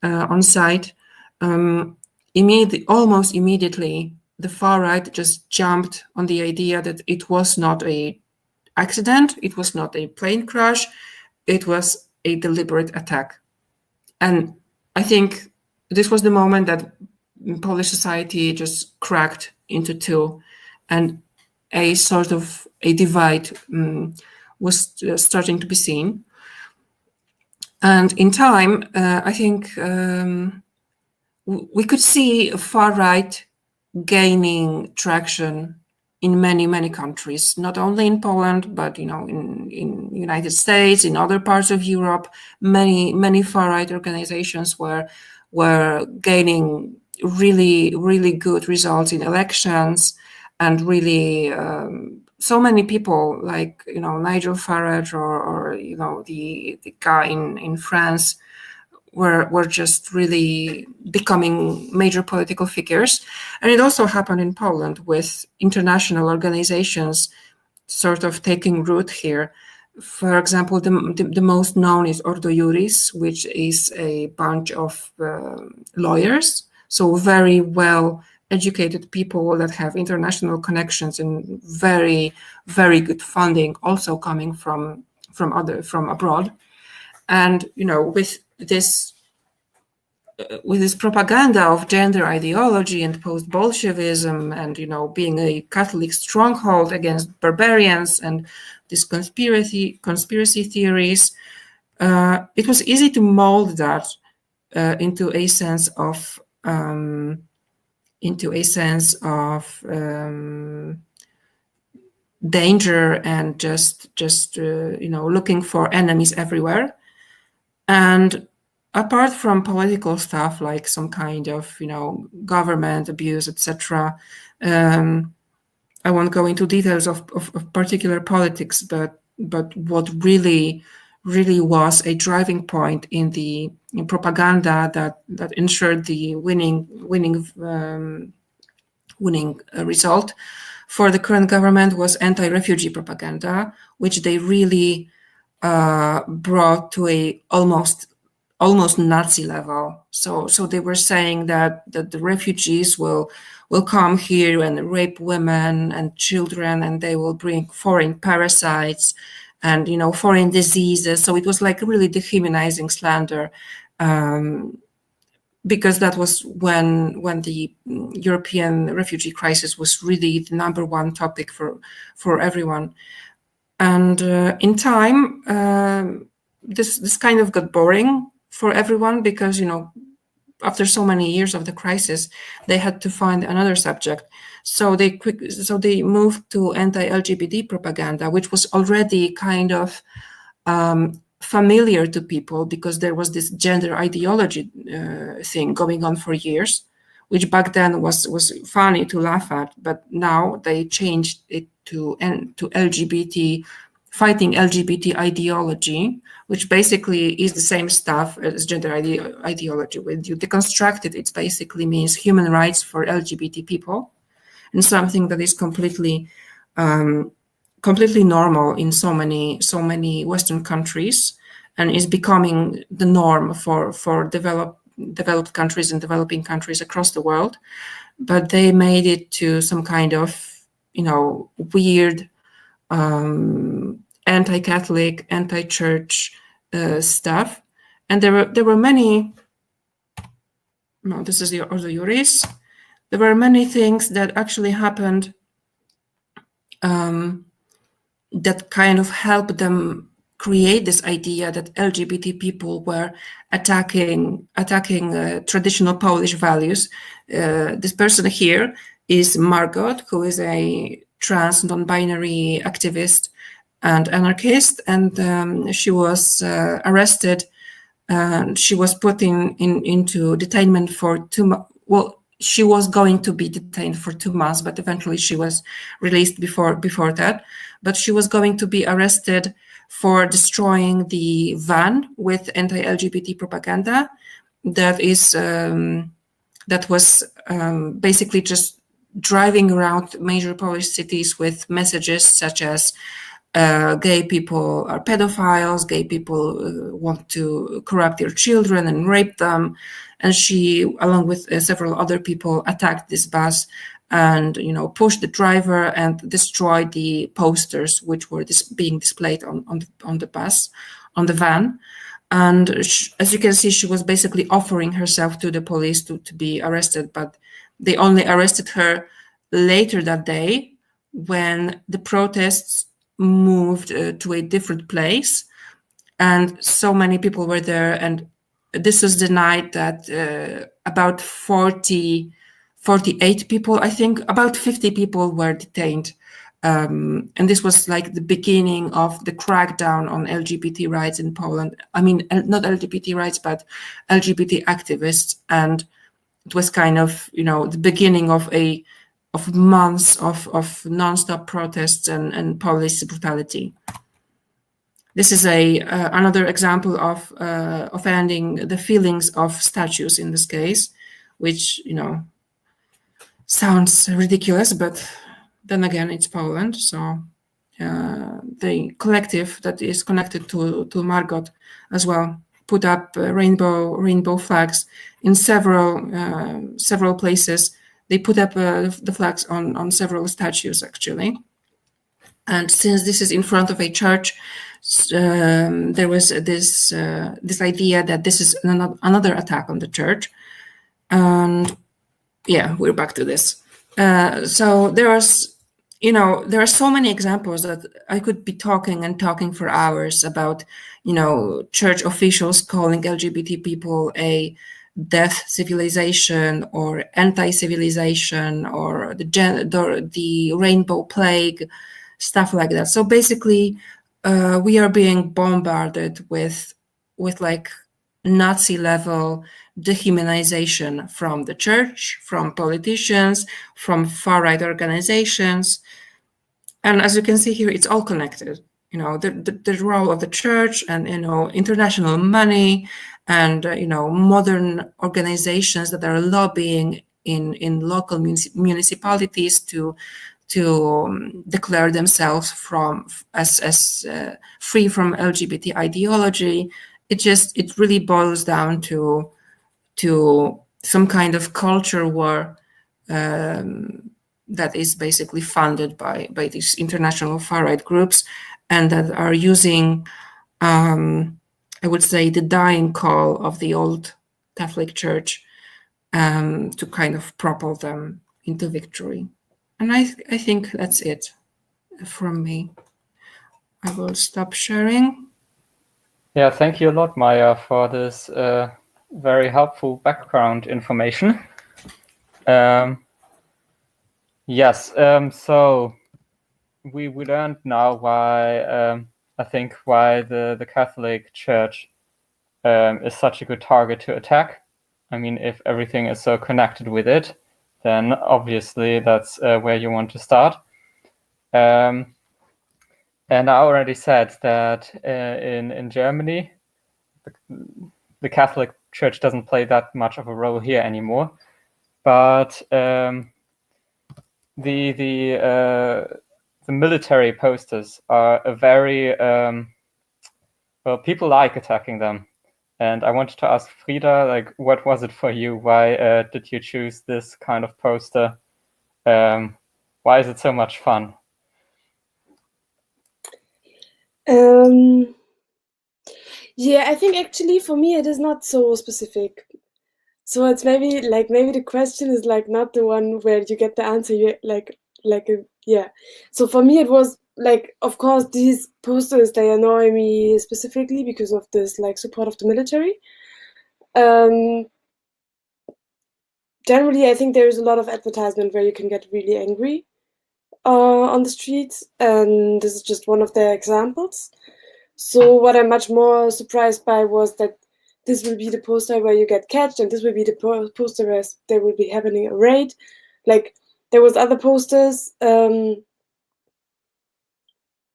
on site, almost immediately the far right just jumped on the idea that it was not an accident, it was not a plane crash, it was a deliberate attack. And I think this was the moment that Polish society just cracked into two, and a sort of a divide was starting to be seen. And in time, I think we could see far right gaining traction in many countries, not only in Poland, but in United States, in other parts of Europe. Many far right organizations were gaining really good results in elections, and really so many people like Nigel Farage or the guy in France were just really becoming major political figures. And it also happened in Poland with international organizations sort of taking root here. For example, the most known is Ordo Iuris, which is a bunch of lawyers, so very well educated people that have international connections and very good funding, also coming from abroad. And with this propaganda of gender ideology and post-Bolshevism, and being a Catholic stronghold against barbarians and these conspiracy theories, it was easy to mold that into a sense of danger, and just looking for enemies everywhere. And apart from political stuff like some kind of, government abuse, etc., I won't go into details of particular politics, but what really was a driving point in propaganda that ensured the winning result for the current government was anti-refugee propaganda, which they really brought to a almost Nazi level. So they were saying that the refugees will come here and rape women and children, and they will bring foreign parasites and foreign diseases. So it was like really dehumanizing slander, because that was when the European refugee crisis was really the #1 topic for everyone. And in time, this kind of got boring for everyone, because after so many years of the crisis, they had to find another subject. So they moved to anti-LGBT propaganda, which was already kind of familiar to people, because there was this gender ideology thing going on for years, which back then was funny to laugh at, but now they changed it to LGBT, fighting LGBT ideology, which basically is the same stuff as gender ideology. When you deconstruct it, it basically means human rights for LGBT people, and something that is completely normal in so many Western countries, and is becoming the norm for developed countries and developing countries across the world. But they made it to some kind of weird anti-Catholic, anti-church stuff. And there were many. No, this is the other Juris. There were many things that actually happened that kind of helped them create this idea that LGBT people were attacking traditional Polish values. This person here is Margot, who is a trans non-binary activist and anarchist, and she was arrested, and she was put into detainment for 2 months. Well, she was going to be detained for 2 months, but eventually she was released before that. But she was going to be arrested for destroying the van with anti-LGBT propaganda that was basically just driving around major Polish cities with messages such as gay people are pedophiles, gay people want to corrupt their children and rape them. And she, along with several other people, attacked this bus and pushed the driver and destroyed the posters which were being displayed on the bus, on the van. And as you can see, she was basically offering herself to the police to be arrested, but they only arrested her later that day when the protests moved to a different place, and so many people were there. And this is the night that about 48 people, I think, about 50 people were detained. And this was like the beginning of the crackdown on LGBT rights in Poland. I mean, not LGBT rights, but LGBT activists. And it was kind of, the beginning of months of non-stop protests and police brutality. This is another example of offending the feelings of statues in this case, which sounds ridiculous, but then again, it's Poland. So the collective that is connected to Margot as well put up rainbow flags in several places. They put up the flags on several statues, actually. And since this is in front of a church, there was this idea that this is another attack on the church. And yeah, we're back to this. So there are so many examples that I could be talking for hours about, church officials calling LGBT people a death civilization or anti-civilization or the rainbow plague, stuff like that. So basically, we are being bombarded with with like Nazi level dehumanization from the church, from politicians, from far-right organizations. And as you can see here, it's all connected. You know, the role of the church and, you know, international money and, you know, modern organizations that are lobbying in local municipalities to declare themselves as free from LGBT ideology. It really boils down to some kind of culture war that is basically funded by these international far-right groups, and that are using, I would say, the dying call of the old Catholic Church to kind of propel them into victory. And I think that's it from me. I will stop sharing. Yeah, thank you a lot, Maya, for this very helpful background information. Yes, so we learned now why I think why the Catholic Church is such a good target to attack. I mean, if everything is so connected with it, then obviously that's where you want to start. And I already said that in Germany, the Catholic Church doesn't play that much of a role here anymore, but the military posters are a very well, people like attacking them. And I wanted to ask Frida, like, what was it for you? Why did you choose this kind of poster? Why is it so much fun? Yeah, I think actually for me it is not so specific. So it's maybe the question is like not the one where you get the answer. Yeah. So for me it was like, of course, these posters, they annoy me specifically because of this like support of the military. Generally, I think there is a lot of advertisement where you can get really angry on the streets, and this is just one of the examples. So what I'm much more surprised by was that this will be the poster where you get catched, and this will be the poster where there will be happening a raid. Like there was other posters where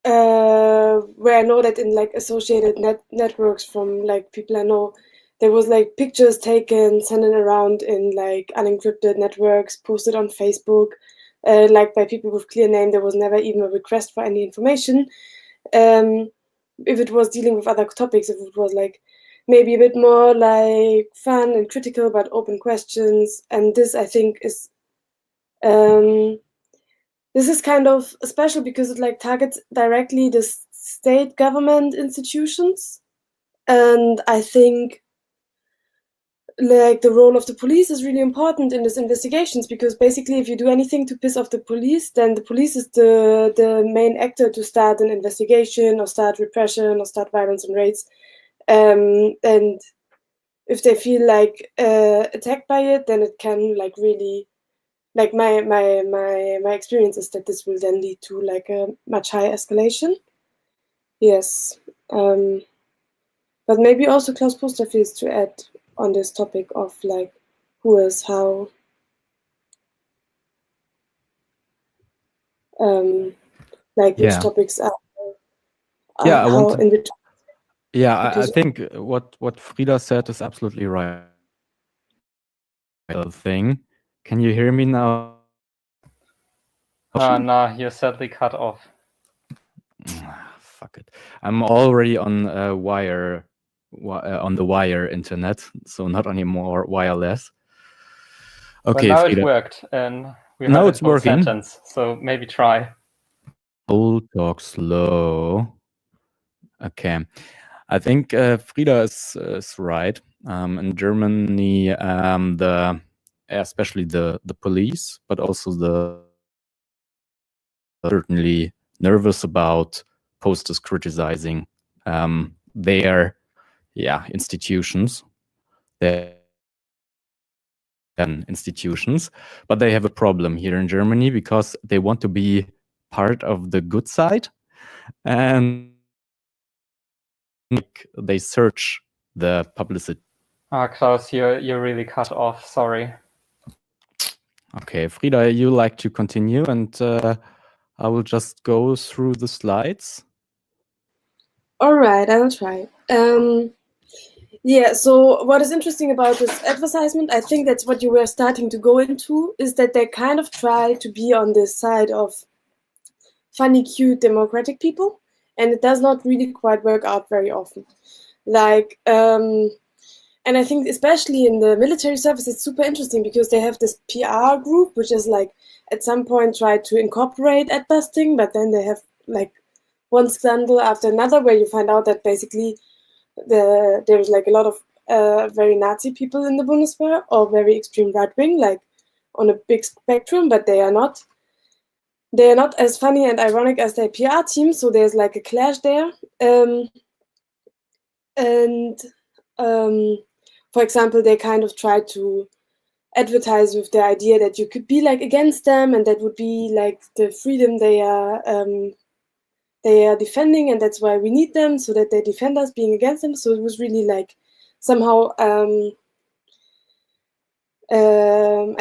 I know that in like associated networks from like people I know, there was like pictures taken, sending around in like unencrypted networks, posted on Facebook, like by people with clear name. There was never even a request for any information. If it was dealing with other topics, if it was like maybe a bit more like fun and critical but open questions, and this I think is this is kind of special because it like targets directly the state government institutions, and I think like the role of the police is really important in these investigations, because basically if you do anything to piss off the police, then the police is the main actor to start an investigation or start repression or start violence and raids. And if they feel like attacked by it, then it can like really, like my experience is that this will then lead to like a much higher escalation. Yes. But maybe also Klaus Poster feels to add on this topic of like who is how. Like which topics are Yeah, how in which. Yeah, I think what Frida said is absolutely right. Thing. Can you hear me now? No, you're sadly cut off. Fuck it. I'm already on wire, on the wire internet, so not anymore wireless. Okay, well, now Frida. it worked, and we now heard it's a full working. sentence, so maybe try. I'll talk slow. Okay, I think Frida is right. In Germany, especially the police, but also the certainly nervous about posters criticizing their institutions. Institutions, but they have a problem here in Germany because they want to be part of the good side, and they search the publicity. Klaus, you're really cut off. Sorry. Okay, Frida, you like to continue, and I will just go through the slides. All right, I will try. Yeah, so what is interesting about this advertisement, I think that's what you were starting to go into, is that they kind of try to be on the side of funny, cute, democratic people, and it does not really quite work out very often. Like, and I think especially in the military service, it's super interesting because they have this PR group, which is like at some point tried to incorporate Adbusting, but then they have like one scandal after another where you find out that basically there's like a lot of very Nazi people in the Bundeswehr or very extreme right wing, like on a big spectrum, but they are not as funny and ironic as their PR team. So there's like a clash there. For example, they kind of try to advertise with the idea that you could be like against them, and that would be like the freedom they are defending, and that's why we need them, so that they defend us being against them. So it was really like somehow I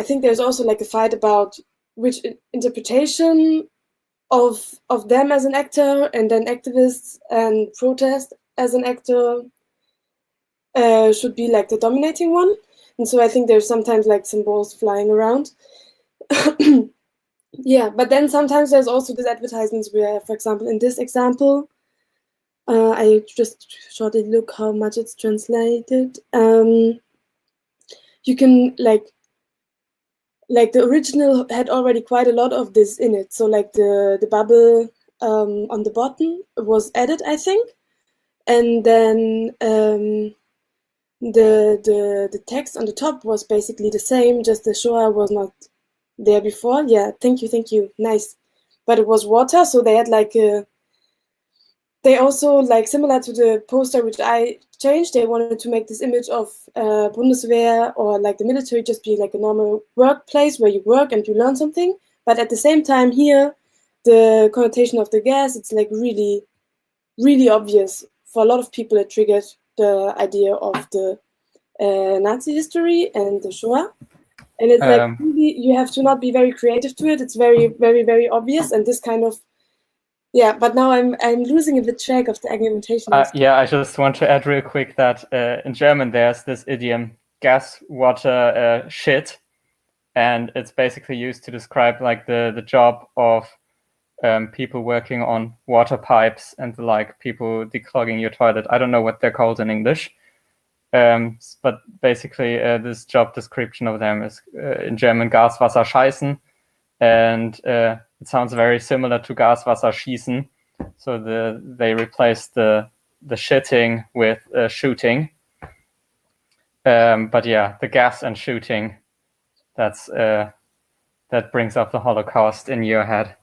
think there's also like a fight about which interpretation of them as an actor, and then activists and protest as an actor should be like the dominating one. And so I think there's sometimes like some balls flying around. Yeah, but then sometimes there's also these advertisements where, for example, in this example, I just shortly look how much it's translated. You can like the original had already quite a lot of this in it. So like the bubble on the bottom was added, I think, and then the text on the top was basically the same, just the Shoah was not there before. Yeah, thank you, nice. But it was water, so they had like they also, like similar to the poster which I changed, they wanted to make this image of Bundeswehr or like the military just be like a normal workplace where you work and you learn something. But at the same time here, the connotation of the gas, it's like really, really obvious. For a lot of people, it triggered the idea of the Nazi history and the Shoah. And it's like, really, you have to not be very creative to it. It's very, very, very obvious. And this kind of, yeah, but now I'm losing a bit track of the argumentation. Yeah, I just want to add real quick that in German there's this idiom, gas, water, shit. And it's basically used to describe like the job of people working on water pipes and like people declogging your toilet. I don't know what they're called in English. But basically this job description of them is in German Gas, Wasser, Scheißen. And it sounds very similar to Gas, Wasser, Schießen. So they replaced the shitting with shooting. But yeah, the gas and shooting, that's that brings up the Holocaust in your head.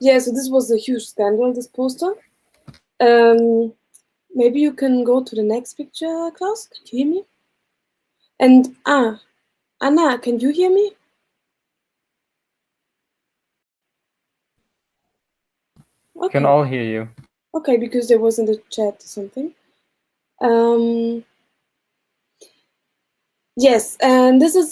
Yeah, so this was a huge scandal, this poster. Maybe you can go to the next picture, Klaus. Can you hear me? And Anna, can you hear me? Okay. Can all hear you. Okay, because there was in the chat something. Yes, and this is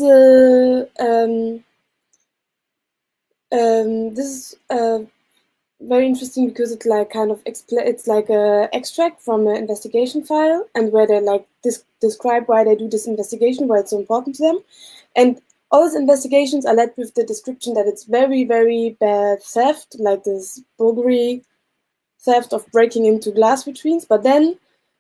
very interesting because it like kind of it's like a extract from an investigation file, and where they like describe why they do this investigation, why it's so important to them, and all these investigations are led with the description that it's very, very bad theft, like this burglary theft of breaking into glass vitrines. But then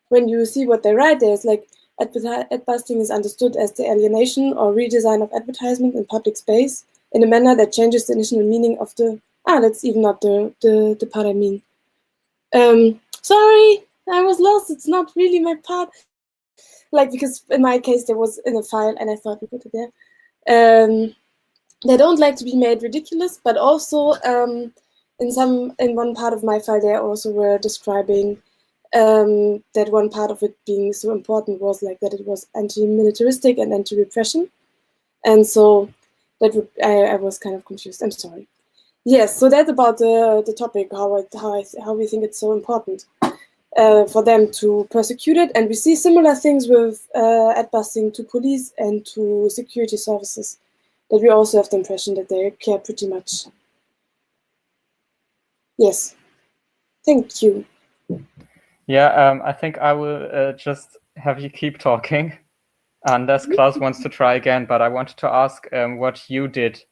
when you see what they write, there's like adbusting is understood as the alienation or redesign of advertisement in public space in a manner that changes the initial meaning of the that's even not the part I mean. Sorry, I was lost. It's not really my part. Like, because in my case there was in a file and I thought we put it there. They don't like to be made ridiculous, but also in one part of my file they also were describing that one part of it being so important was like that it was anti-militaristic and anti-repression, and so that would I was kind of confused. I'm sorry. Yes, so that's about the topic, how we think it's so important. for them to persecute it. And we see similar things with adbusting to police and to security services, that we also have the impression that they care pretty much. Yes, thank you. Yeah, I think I will just have you keep talking, unless Klaus wants to try again, but I wanted to ask what you did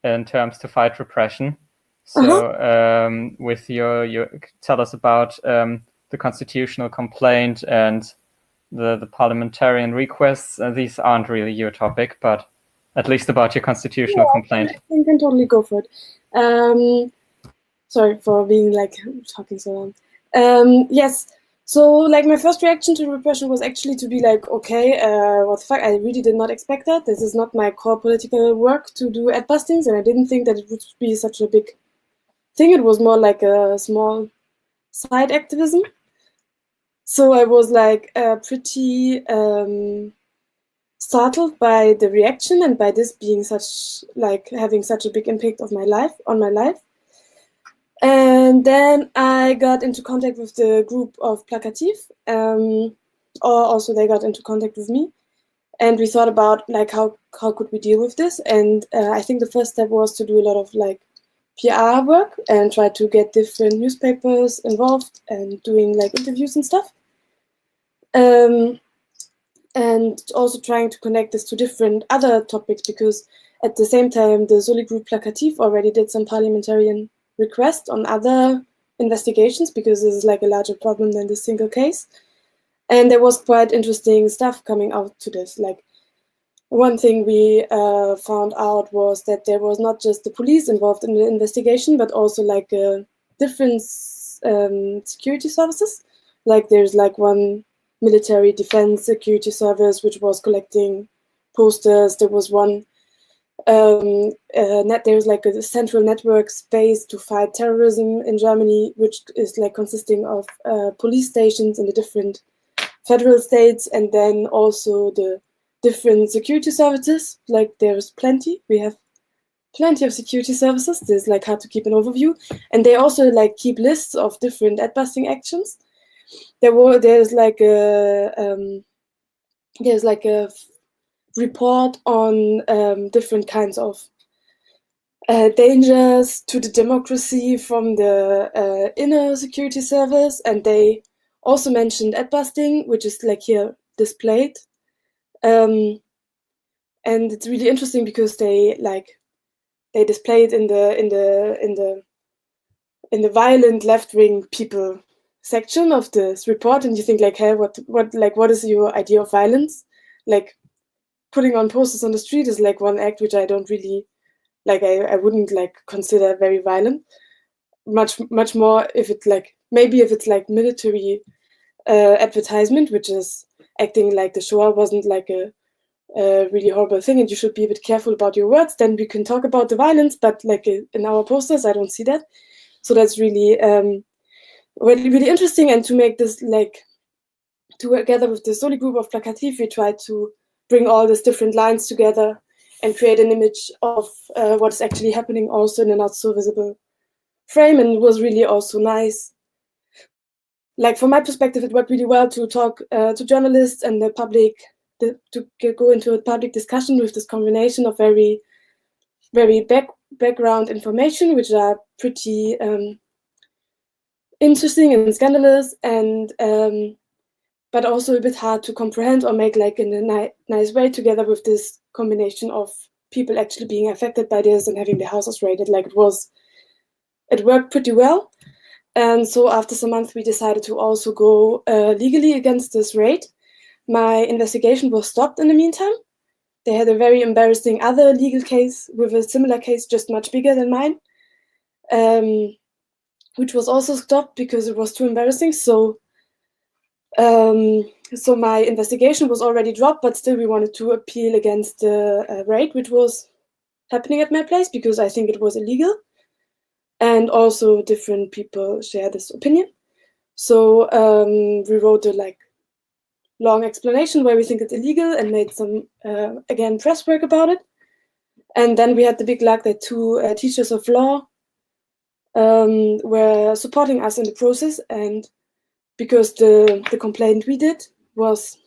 in terms to fight repression. So with your tell us about the constitutional complaint and the parliamentarian requests. These aren't really your topic, but at least about your constitutional complaint. You can totally go for it. Sorry for being like talking so long. Yes, so like my first reaction to repression was actually to be like, okay, what the fuck, I really did not expect that. This is not my core political work to do Adbustings, and I didn't think that it would be such a big thing. It was more like a small side activism. So I was like pretty startled by the reaction and by this being such, like having such a big impact on my life. And then I got into contact with the group of Plakativ, or also they got into contact with me, and we thought about like how could we deal with this. And I think the first step was to do a lot of like PR work and try to get different newspapers involved and doing like interviews and stuff. And also trying to connect this to different other topics, because at the same time the Soli group Plakativ already did some parliamentarian requests on other investigations, because this is like a larger problem than this single case. And there was quite interesting stuff coming out to this. Like one thing we found out was that there was not just the police involved in the investigation, but also like different security services. Like there's like one military defense security service which was collecting posters. There was one there's like a central network space to fight terrorism in Germany, which is like consisting of police stations in the different federal states, and then also the different security services. Like there's plenty. We have plenty of security services. There's like hard to keep an overview, and they also like keep lists of different adbusting actions. There's like a report on different kinds of dangers to the democracy from the inner security service, and they also mentioned adbusting, which is like here displayed, and it's really interesting because they display it in the violent left-wing people section of this report, and you think like, hey, what is your idea of violence? Like putting on posters on the street is like one act which I don't really like. I wouldn't like consider very violent. Much more if it's like military advertisement, which is acting like the Shoah wasn't like a really horrible thing, and you should be a bit careful about your words. Then we can talk about the violence, but like in our posters, I don't see that. So that's really really interesting. And to make this like together with the Soli group of Plakativ, we tried to bring all these different lines together and create an image of what is actually happening also in a not so visible frame. And it was really also nice. Like from my perspective, it worked really well to talk to journalists and the public, to go into a public discussion with this combination of very background information, which are pretty interesting and scandalous, and but also a bit hard to comprehend or make like in a nice way, together with this combination of people actually being affected by this and having their houses raided. Like it worked pretty well. And so after some months, we decided to also go legally against this raid. My investigation was stopped in the meantime. They had a very embarrassing other legal case with a similar case, just much bigger than mine, which was also stopped because it was too embarrassing. So my investigation was already dropped, but still we wanted to appeal against the raid, which was happening at my place, because I think it was illegal. And also different people share this opinion. So we wrote a like long explanation why we think it's illegal and made some, again, press work about it. And then we had the big luck that two teachers of law were supporting us in the process, and because the complaint we did was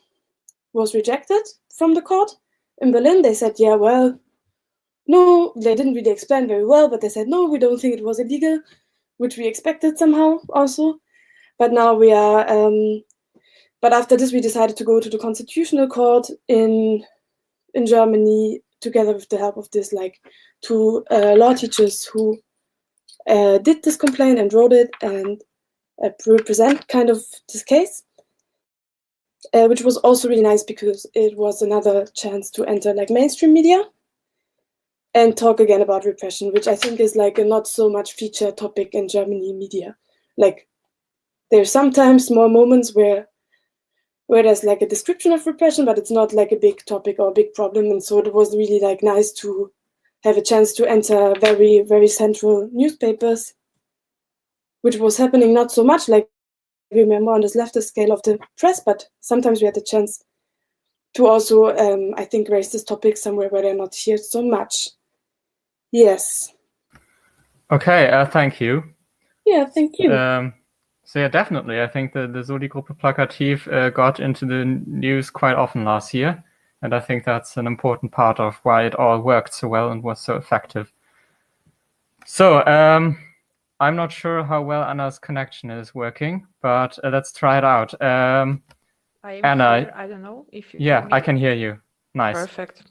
rejected from the court in Berlin. They said, yeah, well, no, they didn't really explain very well, but they said, no, we don't think it was illegal, which we expected somehow also. But now we are, but after this, we decided to go to the Constitutional Court in Germany, together with the help of this, like, two law teachers who did this complaint and wrote it and represent kind of this case, which was also really nice because it was another chance to enter like mainstream media and talk again about repression, which I think is like a not so much featured topic in Germany media. Like, there's sometimes more moments where there's like a description of repression, but it's not like a big topic or a big problem. And so it was really like nice to have a chance to enter very, very central newspapers, which was happening not so much. Like, we remember on this leftist scale of the press, but sometimes we had the chance to also, I think, raise this topic somewhere where they're not here so much. Yes. Okay, thank you. Yeah, thank you. So yeah, definitely. I think the Soli-Gruppe Plakativ got into the news quite often last year. And I think that's an important part of why it all worked so well and was so effective. So I'm not sure how well Anna's connection is working, but let's try it out. Anna, here. I don't know if you yeah, I can hear you. Nice. Perfect.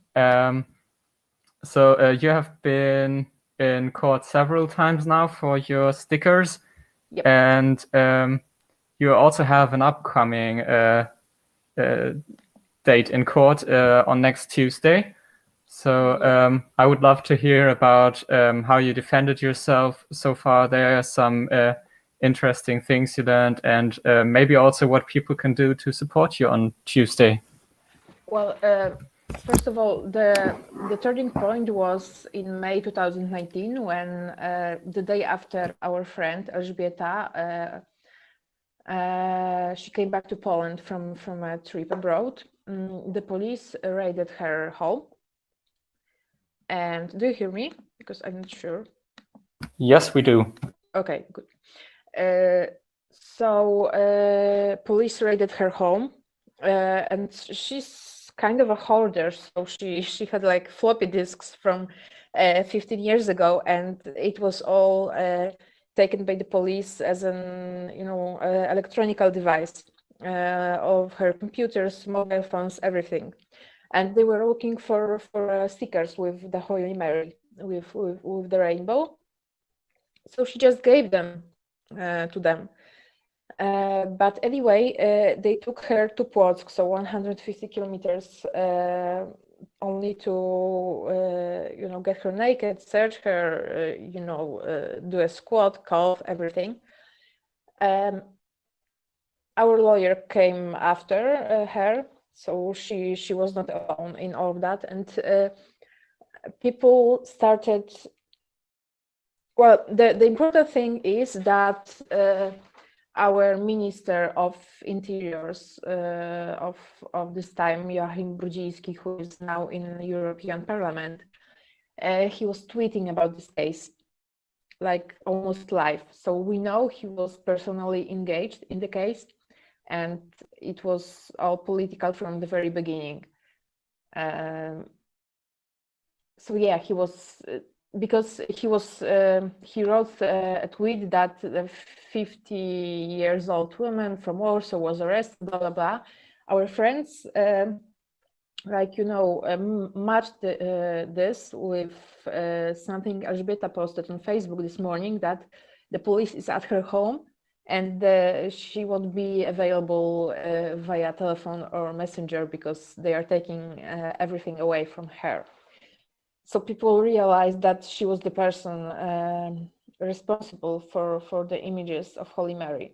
So you have been in court several times now for your stickers. Yep. And you also have an upcoming date in court on next Tuesday. So I would love to hear about how you defended yourself so far. There are some interesting things you learned, and maybe also what people can do to support you on Tuesday. Well, first of all, the turning point was in May 2019 when the day after our friend Elżbieta, she came back to Poland from a trip abroad. The police raided her home. And do you hear me? Because I'm not sure. Yes, we do. Okay, good. So police raided her home, and she's kind of a hoarder. So she had like floppy disks from 15 years ago, and it was all taken by the police as an electronical device of her computers, mobile phones, everything. And they were looking for stickers with the Holy Mary, with the rainbow. So she just gave them to them. But anyway, they took her to Płock, so 150 kilometers, only to get her naked, search her, do a squat, cough, everything. Our lawyer came after her. So she was not alone in all of that, and people started. Well, the important thing is that our Minister of Interiors of this time, Joachim Brudziński, who is now in the European Parliament, he was tweeting about this case, like almost live. So we know he was personally engaged in the case. And it was all political from the very beginning. So yeah, he was because he wrote a tweet that the 50-year-old woman from Warsaw was arrested, blah blah blah. Our friends, matched this with something Elżbieta posted on Facebook this morning, that the police is at her home. And she won't be available via telephone or messenger because they are taking everything away from her. So people realized that she was the person responsible for the images of Holy Mary.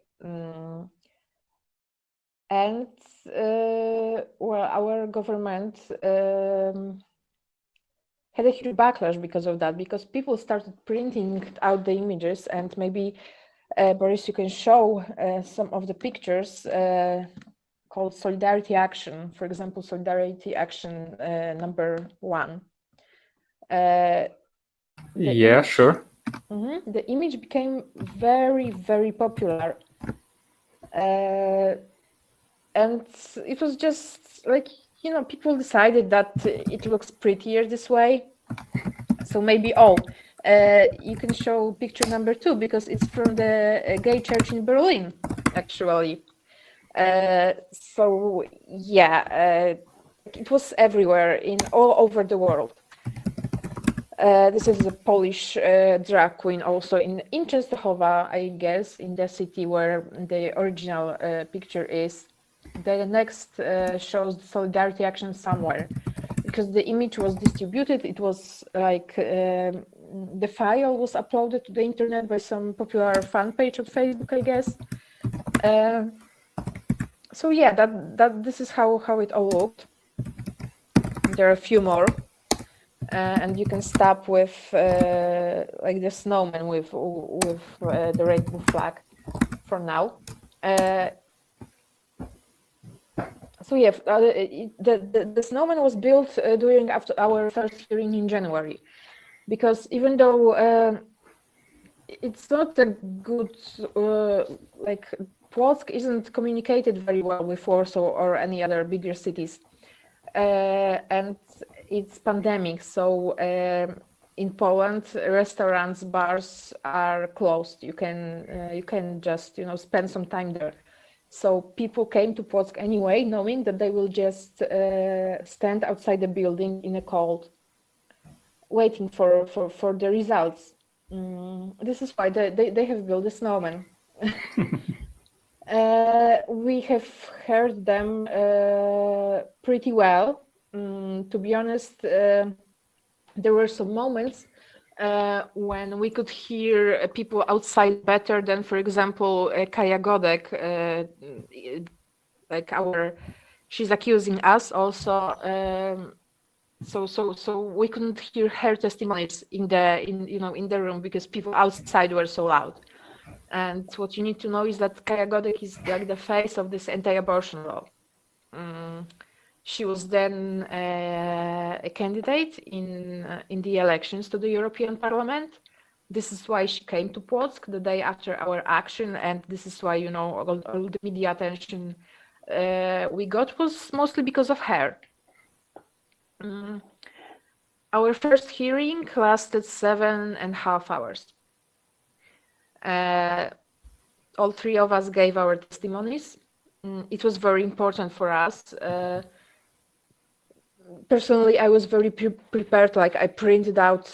And our government had a huge backlash because of that, because people started printing out the images, and maybe Boris, you can show some of the pictures called Solidarity Action. For example, Solidarity Action number 1. Yeah, sure. The image became very, very popular. And it was just like, people decided that it looks prettier this way. So maybe, you can show picture number 2 because it's from the gay church in Berlin, actually. So yeah, it was everywhere, all over the world. This is a Polish drag queen, also in Częstochowa, I guess, in the city where the original picture is. The next shows the solidarity action somewhere, because the image was distributed. It was like the file was uploaded to the internet by some popular fan page on Facebook, I guess. So yeah, this is how it all looked. There are a few more. And you can stop with like the snowman with the rainbow flag for now. So yeah, the snowman was built during after our first hearing in January, because even though it's not a good like Płock isn't communicated very well with Warsaw or any other bigger cities, and it's pandemic, so in Poland, restaurants, bars are closed. You can just spend some time there. So people came to Płock anyway, knowing that they will just stand outside the building in the cold, waiting for the results. This is why they have built a snowman. We have heard them pretty well. To be honest, there were some moments when we could hear people outside better than, for example, Kaja Godek. She's accusing us also. So we couldn't hear her testimonies in the room because people outside were so loud. And what you need to know is that Kaja Godek is like the face of this anti-abortion law. She was then a candidate in the elections to the European Parliament. This is why she came to Płock the day after our action, and this is why all the media attention we got was mostly because of her. Our first hearing lasted 7.5 hours. All 3 of us gave our testimonies. It was very important for us. Personally, I was very prepared. Like, I printed out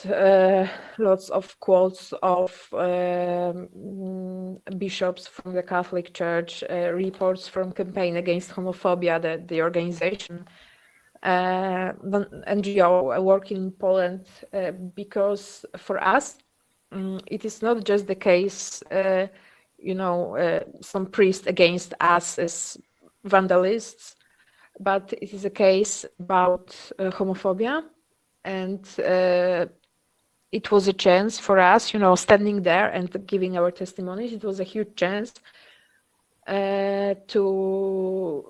lots of quotes of bishops from the Catholic Church, reports from Campaign Against Homophobia, the organization, NGO working in Poland, because for us, it is not just the case, some priest against us as vandalists, but it is a case about homophobia, and it was a chance for us, standing there and giving our testimonies. It was a huge chance to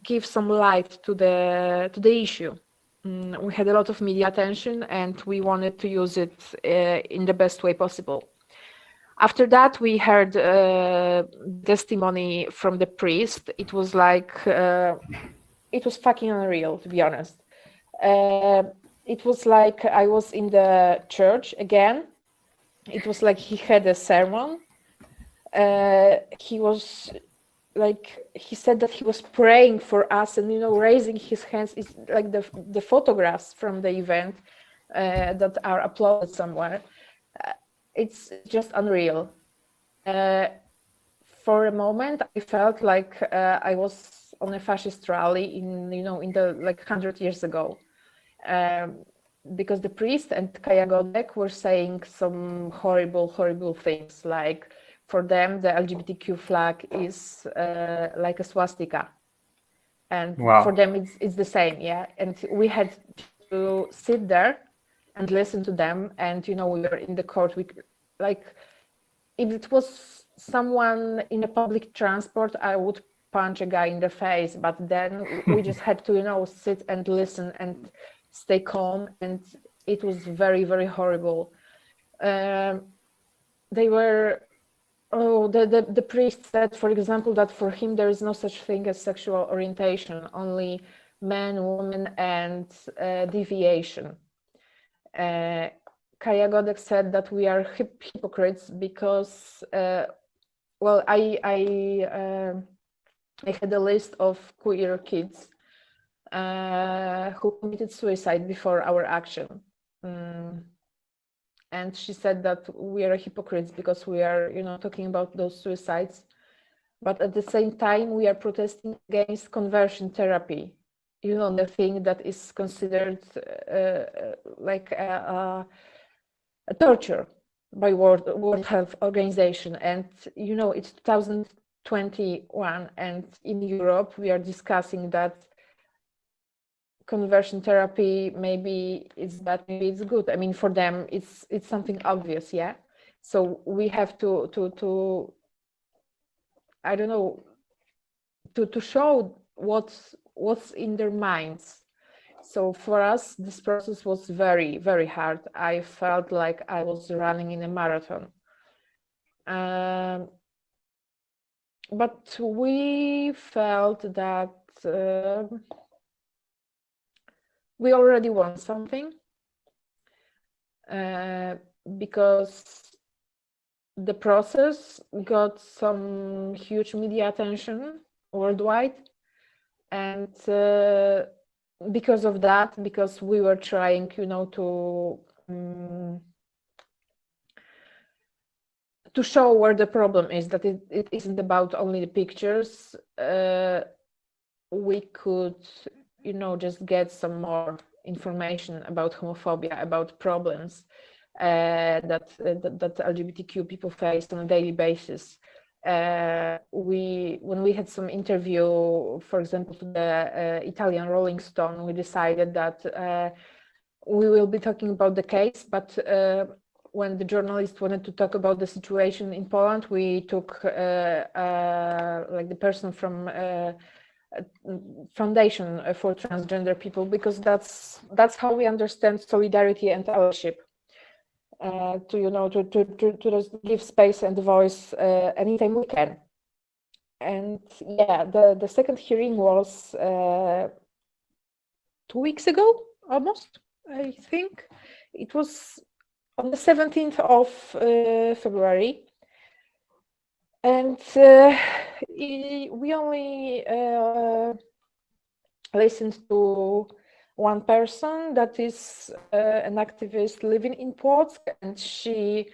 give some light to the issue. We had a lot of media attention, and we wanted to use it in the best way possible. After that, we heard testimony from the priest. It was like, it was fucking unreal, to be honest. It was like I was in the church again. It was like he had a sermon. He was like, he said that he was praying for us and, raising his hands. It's like the photographs from the event that are uploaded somewhere. It's just unreal. For a moment, I felt like I was on a fascist rally in the 100 years ago, because the priest and Kaja Godek were saying some horrible things. Like, for them, the LGBTQ flag is like a swastika, and Wow. For them, it's the same. Yeah, and we had to sit there and listen to them, and we were in the court. If it was someone in a public transport, I would punch a guy in the face, but then we just had to sit and listen and stay calm, and it was very, very horrible. They were Oh, the priest said, for example, that for him there is no such thing as sexual orientation, only man, woman, and deviation. Kaya Godek said that we are hypocrites because, well, I had a list of queer kids who committed suicide before our action. And she said that we are hypocrites because we are, talking about those suicides. But at the same time, we are protesting against conversion therapy. The thing that is considered like a torture by World Health Organization. And, it's 2021. And in Europe, we are discussing that conversion therapy, maybe it's bad, maybe it's good. I mean, for them, it's something obvious, yeah. So we have to I don't know, to show what's in their minds. So for us, this process was very, very hard. I felt like I was running in a marathon. But we felt that we already won something because the process got some huge media attention worldwide. And because of that, because we were trying, to show where the problem is, that it isn't about only the pictures, we could just get some more information about homophobia, about problems that LGBTQ people face on a daily basis. When we had some interview, for example, to the Italian Rolling Stone, we decided that we will be talking about the case, but when the journalist wanted to talk about the situation in Poland, we took like the person from Foundation for Transgender People, because that's how we understand solidarity and allyship. To just give space and voice anytime we can. And yeah, the second hearing was 2 weeks ago, almost, I think. It was on the 17th of February. And we only listened to one person that is an activist living in Płock, and she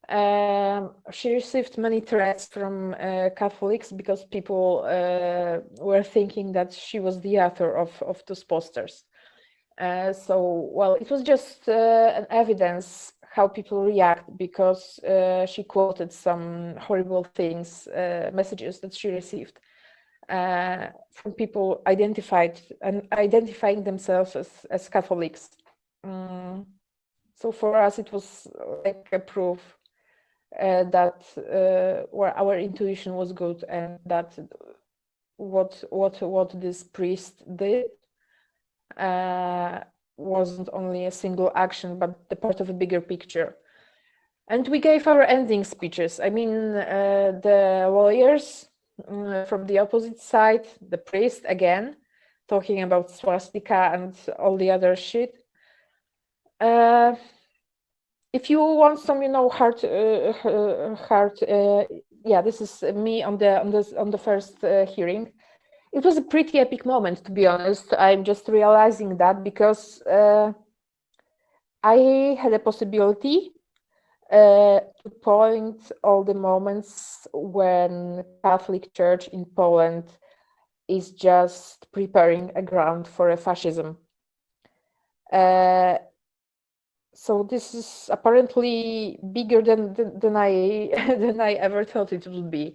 received many threats from Catholics because people were thinking that she was the author of those posters. So, well, it was just an evidence how people react, because she quoted some horrible things, messages that she received from people identifying themselves as Catholics. So for us, it was like a proof that where our intuition was good, and that what this priest did wasn't only a single action, but the part of a bigger picture. And we gave our ending speeches. I mean, the lawyers from the opposite side, the priest again, talking about swastika and all the other shit. If you want some, yeah, this is me on the first hearing. It was a pretty epic moment, to be honest. I'm just realizing that because I had a possibility to point all the moments when Catholic Church in Poland is just preparing a ground for a fascism. So this is apparently bigger than I ever thought it would be.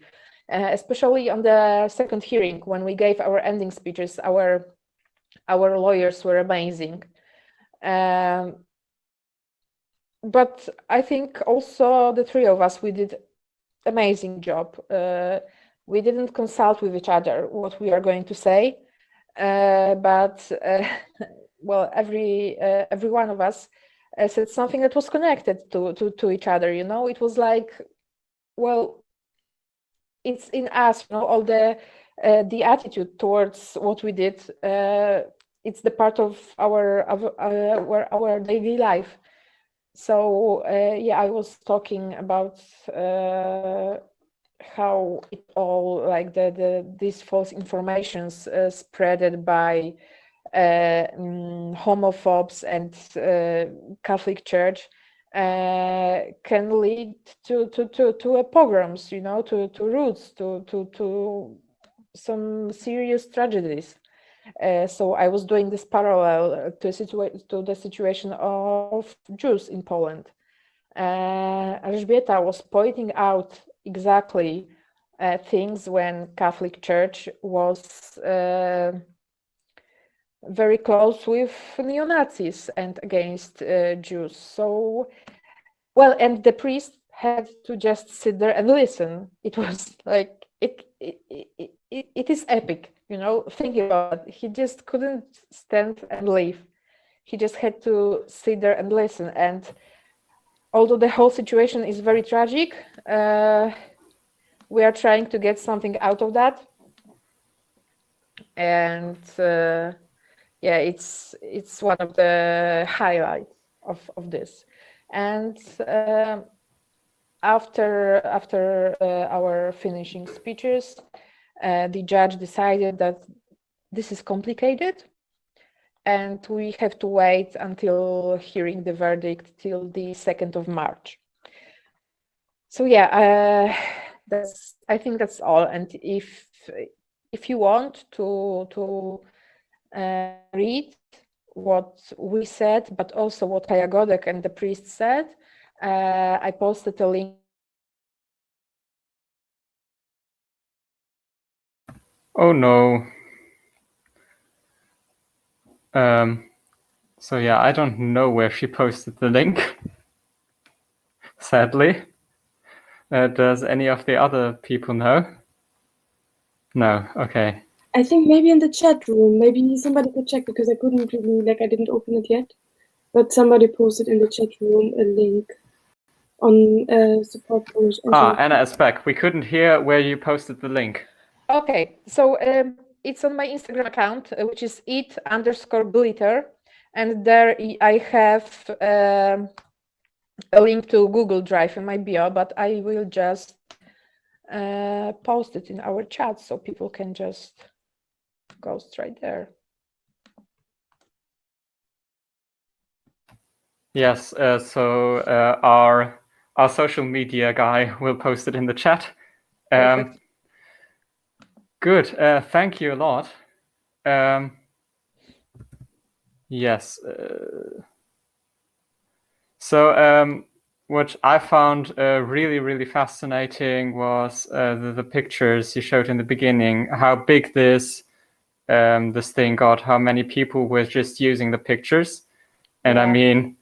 Especially on the second hearing, when we gave our ending speeches, our lawyers were amazing. But I think also the three of us, we did amazing job. We didn't consult with each other what we are going to say, but well, every one of us said something that was connected to each other. It was like, well, it's in us, you know, all the attitude towards what we did. It's the part of our daily life. So yeah, I was talking about how it all, like these false informations spreaded by homophobes and Catholic Church can lead to a pogroms, you know, to roots, to some serious tragedies. So I was doing this parallel to the situation of Jews in Poland. Elżbieta was pointing out exactly things when Catholic Church was very close with neo-Nazis and against Jews. So, well, and the priest had to just sit there and listen. It was like, it is epic, you know, thinking about it. He just couldn't stand and leave. He just had to sit there and listen. And although the whole situation is very tragic, we are trying to get something out of that. And yeah, it's one of the highlights of this. And after our finishing speeches, the judge decided that this is complicated and we have to wait until hearing the verdict till the 2nd of March. So yeah, I think that's all. And if you want to read what we said, but also what Kaja Godek and the priest said, I posted a link. Oh no. So yeah, I don't know where she posted the link, sadly. Does any of the other people know? No, okay. I think maybe in the chat room, maybe somebody could check, because I couldn't really, like, I didn't open it yet. But somebody posted in the chat room a link on support Polish. Anna is back. We couldn't hear where you posted the link. Okay, so it's on my Instagram account, which is it_glitter. And there I have a link to Google Drive in my bio, but I will just post it in our chat so people can just go straight there. Yes, so our social media guy will post it in the chat. Good, thank you a lot. Yes. So what I found really, really fascinating was the pictures you showed in the beginning, how big this thing got, how many people were just using the pictures. And yeah. I mean,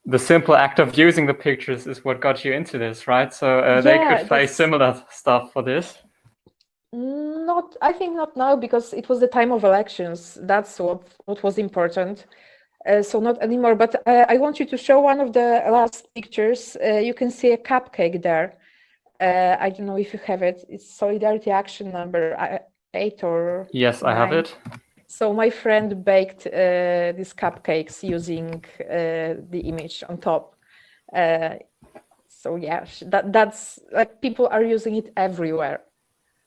the simple act of using the pictures is what got you into this, right? So they could face similar stuff for this. I think not now, because it was the time of elections. That's what was important. So not anymore, but I want you to show one of the last pictures. You can see a cupcake there. I don't know if you have it. It's Solidarity Action number 8 or Yes, 9. I have it. So my friend baked these cupcakes using the image on top. So yeah, that's like, people are using it everywhere.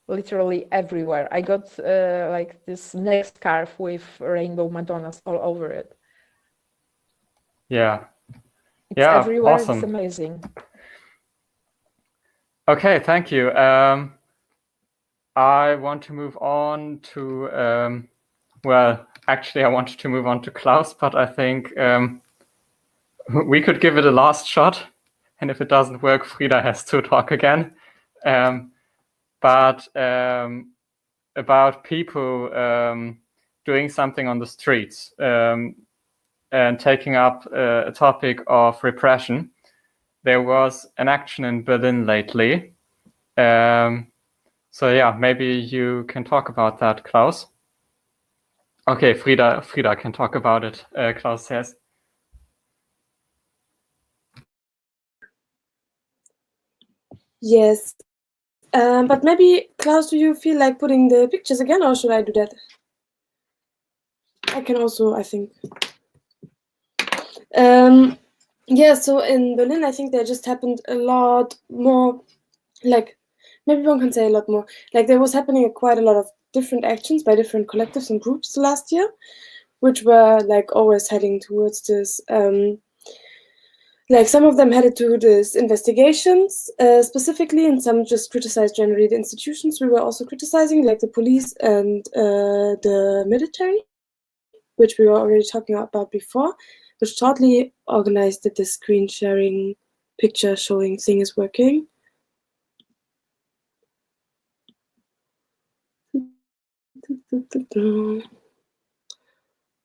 Literally everywhere. I got like this neck scarf with rainbow Madonnas all over it. Yeah. It's everywhere. Awesome. It's amazing. Okay, thank you. I want to move on to, well, actually I wanted to move on to Klaus, but I think we could give it a last shot. And if it doesn't work, Frida has to talk again. But about people doing something on the streets and taking up a topic of repression. There was an action in Berlin lately. So yeah, maybe you can talk about that, Klaus. Okay, Frida can talk about it, Klaus says. Yes. But maybe, Klaus, do you feel like putting the pictures again, or should I do that? I can also, I think. Yeah, so in Berlin, I think there just happened a lot more, like, maybe one can say a lot more. Like, there was happening quite a lot of different actions by different collectives and groups last year, which were, like, always heading towards this, like, some of them headed to this investigations specifically, and some just criticized generally the institutions we were also criticizing, like the police and the military, which we were already talking about before, which totally organized that the screen sharing picture showing thing is working.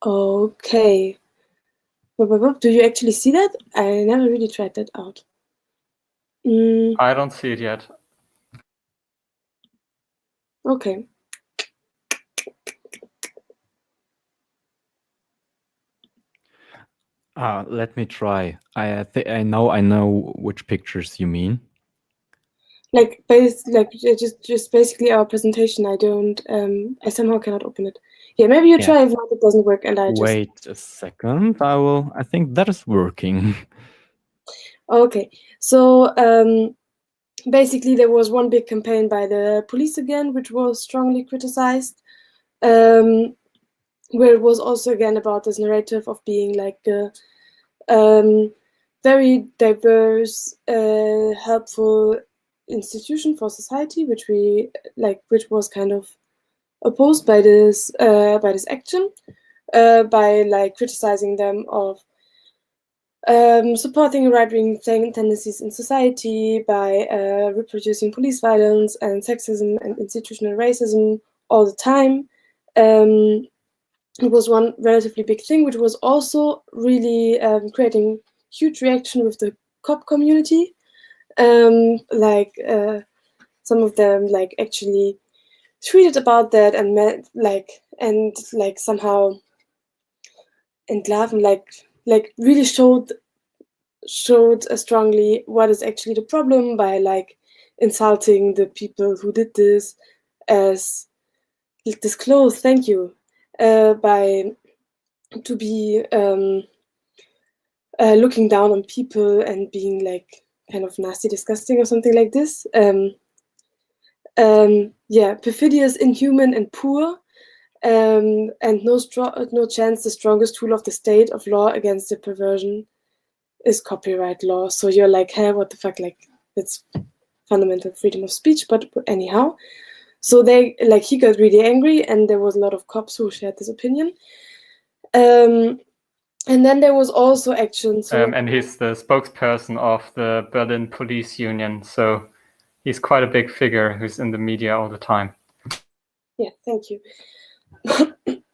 Okay. Do you actually see that? I never really tried that out. I don't see it yet. Okay. Let me try. I know which pictures you mean. Like just basically our presentation. I don't. I somehow cannot open it. Yeah, maybe you try if not, it doesn't work, and I just wait a second. I think that is working. Okay, so basically there was one big campaign by the police again, which was strongly criticized, where it was also again about this narrative of being like a very diverse, helpful institution for society, which we which was kind of opposed by this action, by like criticizing them of supporting right-wing tendencies in society, by reproducing police violence and sexism and institutional racism all the time. It was one relatively big thing, which was also really creating huge reaction with the cop community. Some of them like actually tweeted about that and somehow entlarven like really showed strongly what is actually the problem by like insulting the people who did this as disclosed. Thank you. By to be looking down on people and being like kind of nasty, disgusting, or something like this. Yeah, perfidious, inhuman, and poor. And no chance the strongest tool of the state of law against the perversion is copyright law. So you're like, hey, what the fuck? Like, it's fundamental freedom of speech, but anyhow. So they like he got really angry, and there was a lot of cops who shared this opinion. And then there was also action. So and he's the spokesperson of the Berlin Police Union, so he's quite a big figure who's in the media all the time. Yeah, thank you.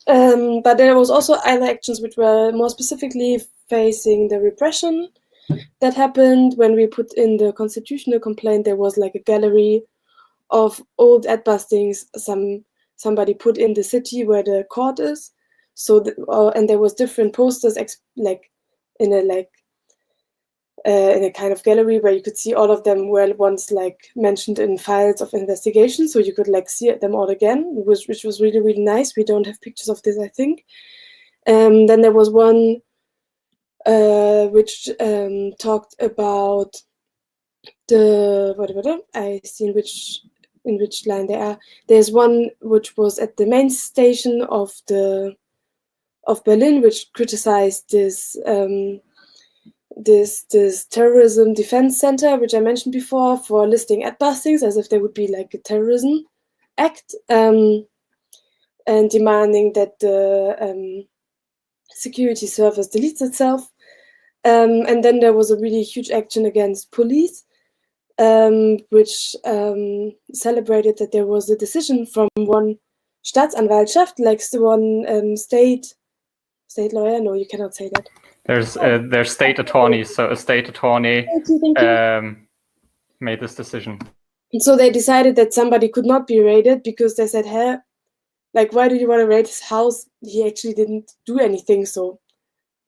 But there was also other actions which were more specifically facing the repression that happened when we put in the constitutional complaint. There was like a gallery of old Adbustings somebody put in the city where the court is. So and there was different posters like in a kind of gallery where you could see all of them were once like mentioned in files of investigation, so you could like see them all again, which was really, really nice. We don't have pictures of this, I think. Then there was one which talked about the I see in which line they are. There's one which was at the main station of Berlin, which criticized this this terrorism defense center, which I mentioned before, for listing Adbustings as if they would be like a terrorism act, and demanding that the security service deletes itself. And then there was a really huge action against police, which celebrated that there was a decision from one Staatsanwaltschaft, like the one state lawyer. No, you cannot say that. There's state attorneys, so a state attorney made this decision. And so they decided that somebody could not be raided because they said, hey, like, why do you want to raid his house? He actually didn't do anything. So,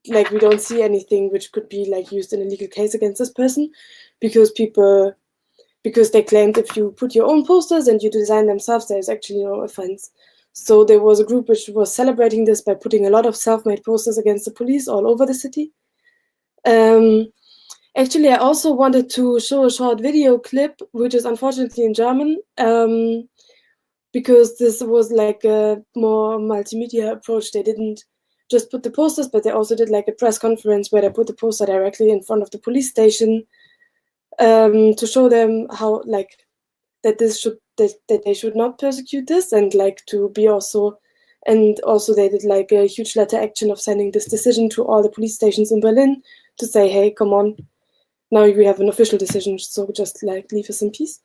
like, we don't see anything which could be, like, used in a legal case against this person, because people because they claimed if you put your own posters and you design themselves, there is actually no offense. So there was a group which was celebrating this by putting a lot of self-made posters against the police all over the city. Actually, I also wanted to show a short video clip, which is unfortunately in German, because this was like a more multimedia approach. They didn't just put the posters, but they also did like a press conference where they put the poster directly in front of the police station to show them how like that they should not persecute this, and like to be also, and also they did like a huge letter action of sending this decision to all the police stations in Berlin to say, hey, come on, now we have an official decision, so just like leave us in peace.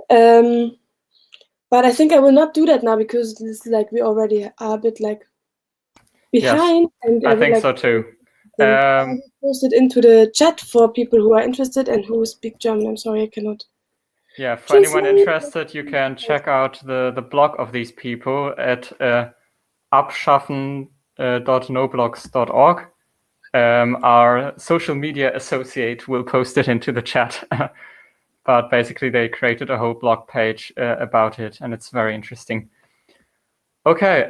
But I think I will not do that now because this like we already are a bit like behind. Yes, and I think like, so too. I will post it into the chat for people who are interested and who speak German. I'm sorry, I cannot. Yeah, for anyone interested, you can check out the blog of these people at abschaffen.noblogs.org. Our social media associate will post it into the chat. But basically, they created a whole blog page about it, and it's very interesting. Okay,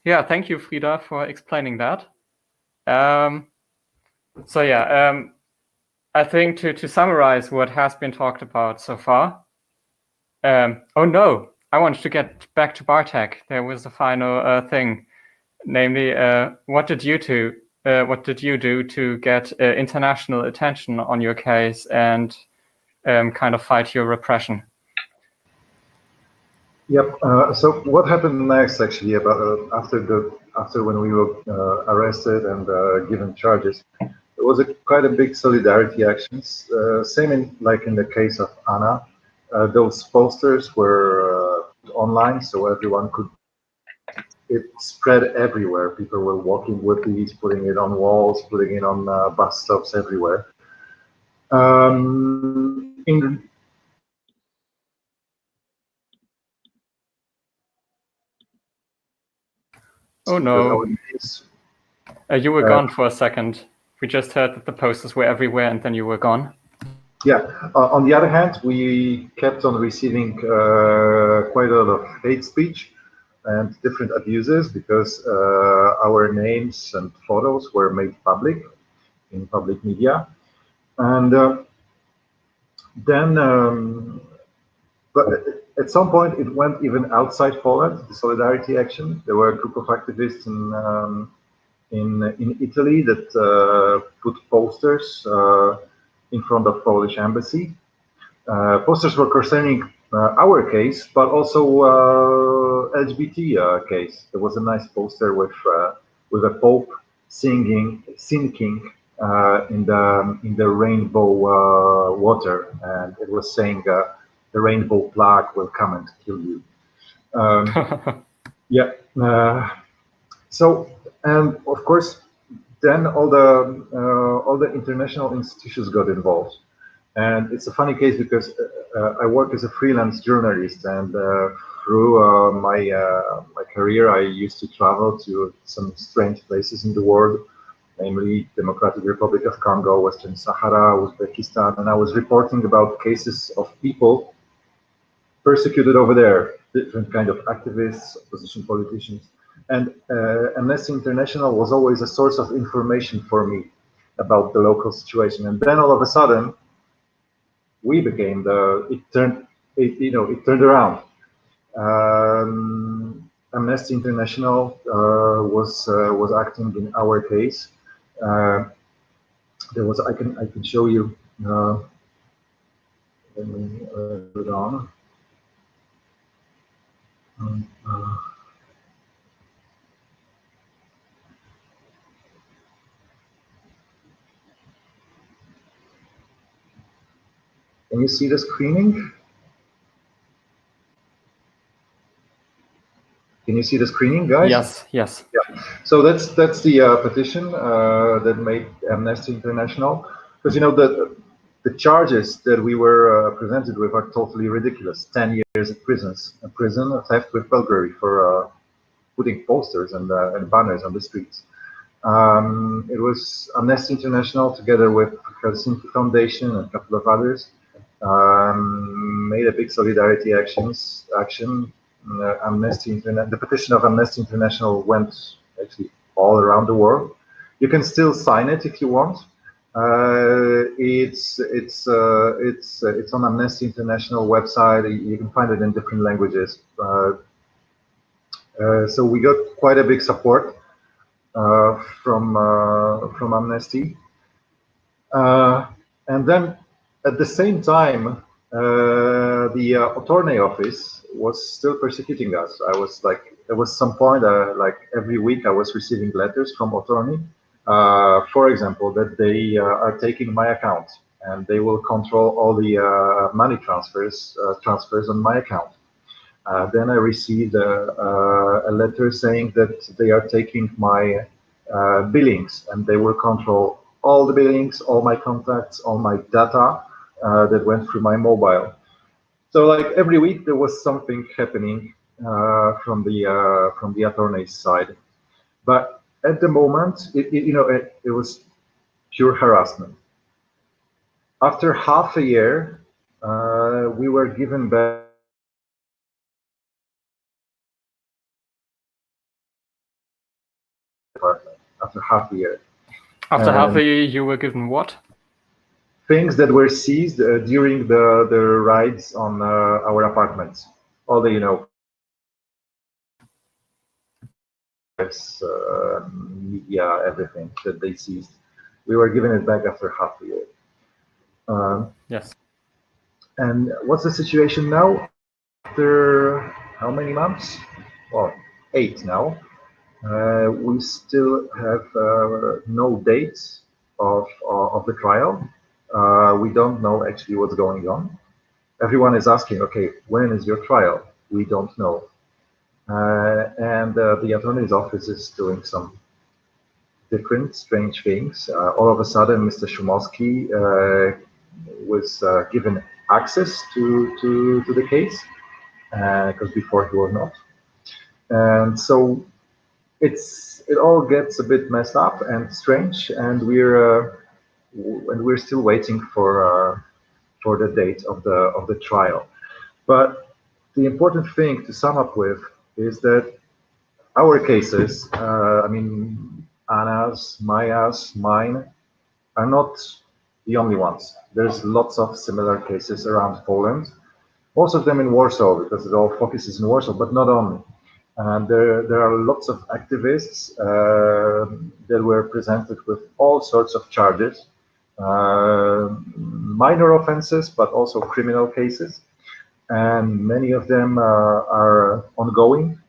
yeah, thank you, Frida, for explaining that. So yeah, I think to summarize what has been talked about so far. Oh no, I wanted to get back to Bartek. There was the final thing, namely, what did you do? What did you do to get international attention on your case and kind of fight your repression? Yep. So what happened next, actually, about after when we were arrested and given charges? There was quite a big solidarity actions. Same like in the case of Anna. Those posters were online, so everyone could. It spread everywhere. People were walking with these, putting it on walls, putting it on bus stops everywhere. Oh no, you were gone for a second. We just heard that the posters were everywhere and then you were gone. Yeah, on the other hand, we kept on receiving quite a lot of hate speech and different abuses because our names and photos were made public in public media. And then, but at some point, it went even outside Poland, the solidarity action. There were a group of activists in Italy that put posters in front of Polish embassy. Posters were concerning our case, but also LGBT case. There was a nice poster with a Pope sinking in the rainbow water, and it was saying the rainbow plague will come and kill you. Yeah. So, and of course, then all the international institutions got involved. And it's a funny case because I work as a freelance journalist, and through my career, I used to travel to some strange places in the world, namely Democratic Republic of Congo, Western Sahara, Uzbekistan, and I was reporting about cases of people persecuted over there, different kind of activists, opposition politicians. And Amnesty International was always a source of information for me about the local situation. And then all of a sudden, we became it turned around. Amnesty International was acting in our case. There was I can show you. Let me put it on. Can you see the screening? Can you see the screening, guys? Yes, yes. Yeah. So that's the petition that made Amnesty International, because you know the charges that we were presented with are totally ridiculous. 10 years of prison, theft with burglary for putting posters and banners on the streets. It was Amnesty International together with Helsinki Foundation and a couple of others made a big solidarity action. The petition of Amnesty International went actually all around the world. You can still sign it if you want. It's on Amnesty International website. You can find it in different languages. So we got quite a big support from Amnesty, and then at the same time, the Attorney office was still persecuting us. I was like, there was some point, like every week I was receiving letters from Attorney, for example, that they are taking my account and they will control all the money transfers on my account. Then I received a letter saying that they are taking my billings and they will control all the billings, all my contacts, all my data that went through my mobile. So like every week there was something happening from the attorney's side. But at the moment, it was pure harassment. After half a year, we were given back after half a year. After half a year, you were given what? Things that were seized during the raids on our apartments. All the, media, everything that they seized. We were given it back after half a year. Yes. And what's the situation now? After how many months? Well, 8 now. We still have no dates of the trial. We don't know actually what's going on. Everyone is asking, okay, when is your trial? We don't know. And the attorney's office is doing some different strange things. All of a sudden, Mr. Szumowski was given access to the case, because before he was not. And so it all gets a bit messed up and strange, and we're still waiting for the date of the trial. But the important thing to sum up with is that our cases, I mean, Anna's, Maya's, mine, are not the only ones. There's lots of similar cases around Poland, most of them in Warsaw, because it all focuses in Warsaw, but not only. And there are lots of activists that were presented with all sorts of charges, minor offenses, but also criminal cases. And many of them are ongoing.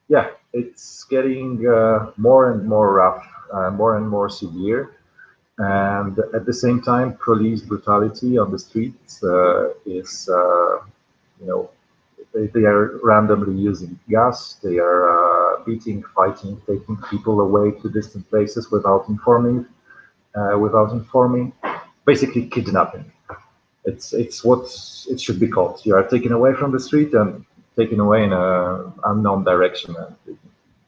Yeah, it's getting more and more rough, more and more severe. And at the same time, police brutality on the streets is, they are randomly using gas. They are beating, fighting, taking people away to distant places without informing, basically kidnapping. It's what it should be called. You are taken away from the street and taken away in an unknown direction.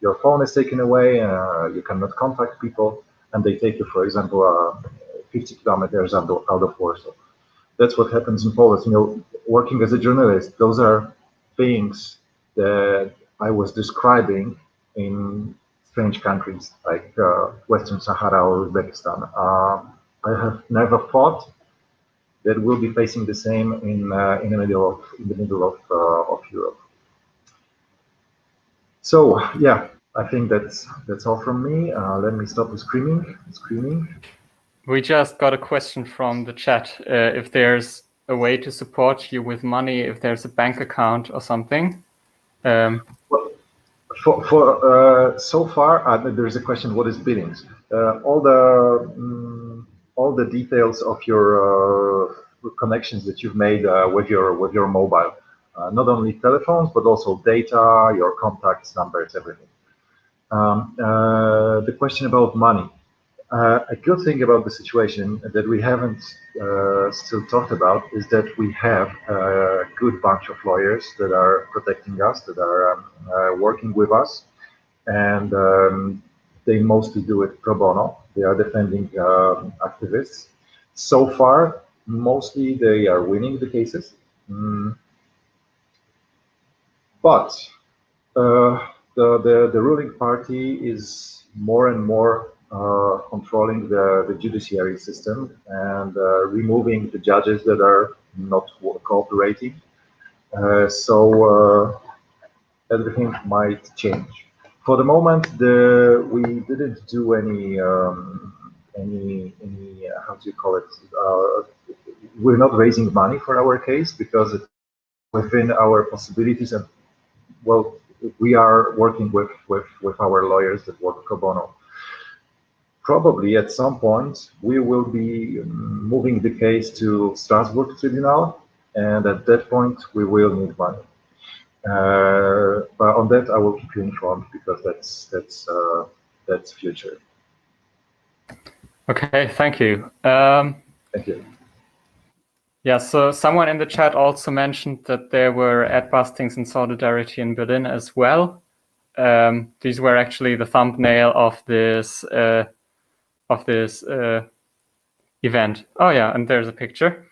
Your phone is taken away. You cannot contact people, and they take you, for example, 50 kilometers out of Warsaw. That's what happens in Poland. Working as a journalist, those are things that I was describing in strange countries like Western Sahara or Uzbekistan. I have never thought that we'll be facing the same in the middle of Europe. So yeah, I think that's all from me. Let me stop the screaming. We just got a question from the chat. If there's a way to support you with money, if there's a bank account or something. Well, so far, there's a question: what is billings? All the details of your connections that you've made with your mobile, not only telephones but also data, your contacts, numbers, everything. The question about money. A good thing about the situation that we haven't still talked about is that we have a good bunch of lawyers that are protecting us, that are working with us, and they mostly do it pro bono. They are defending activists. So far, mostly they are winning the cases. But the ruling party is more and more controlling the judiciary system and removing the judges that are not cooperating. So everything might change. For the moment, we didn't do any how do you call it? We're not raising money for our case because it's within our possibilities, and well, we are working with our lawyers that work pro bono. Probably at some point we will be moving the case to Strasbourg Tribunal, and at that point we will need money. But on that I will keep you informed because that's future. Okay, thank you. Thank you. Yeah, so someone in the chat also mentioned that there were Adbustings in solidarity in Berlin as well. These were actually the thumbnail of this event. Oh yeah, and there's a picture.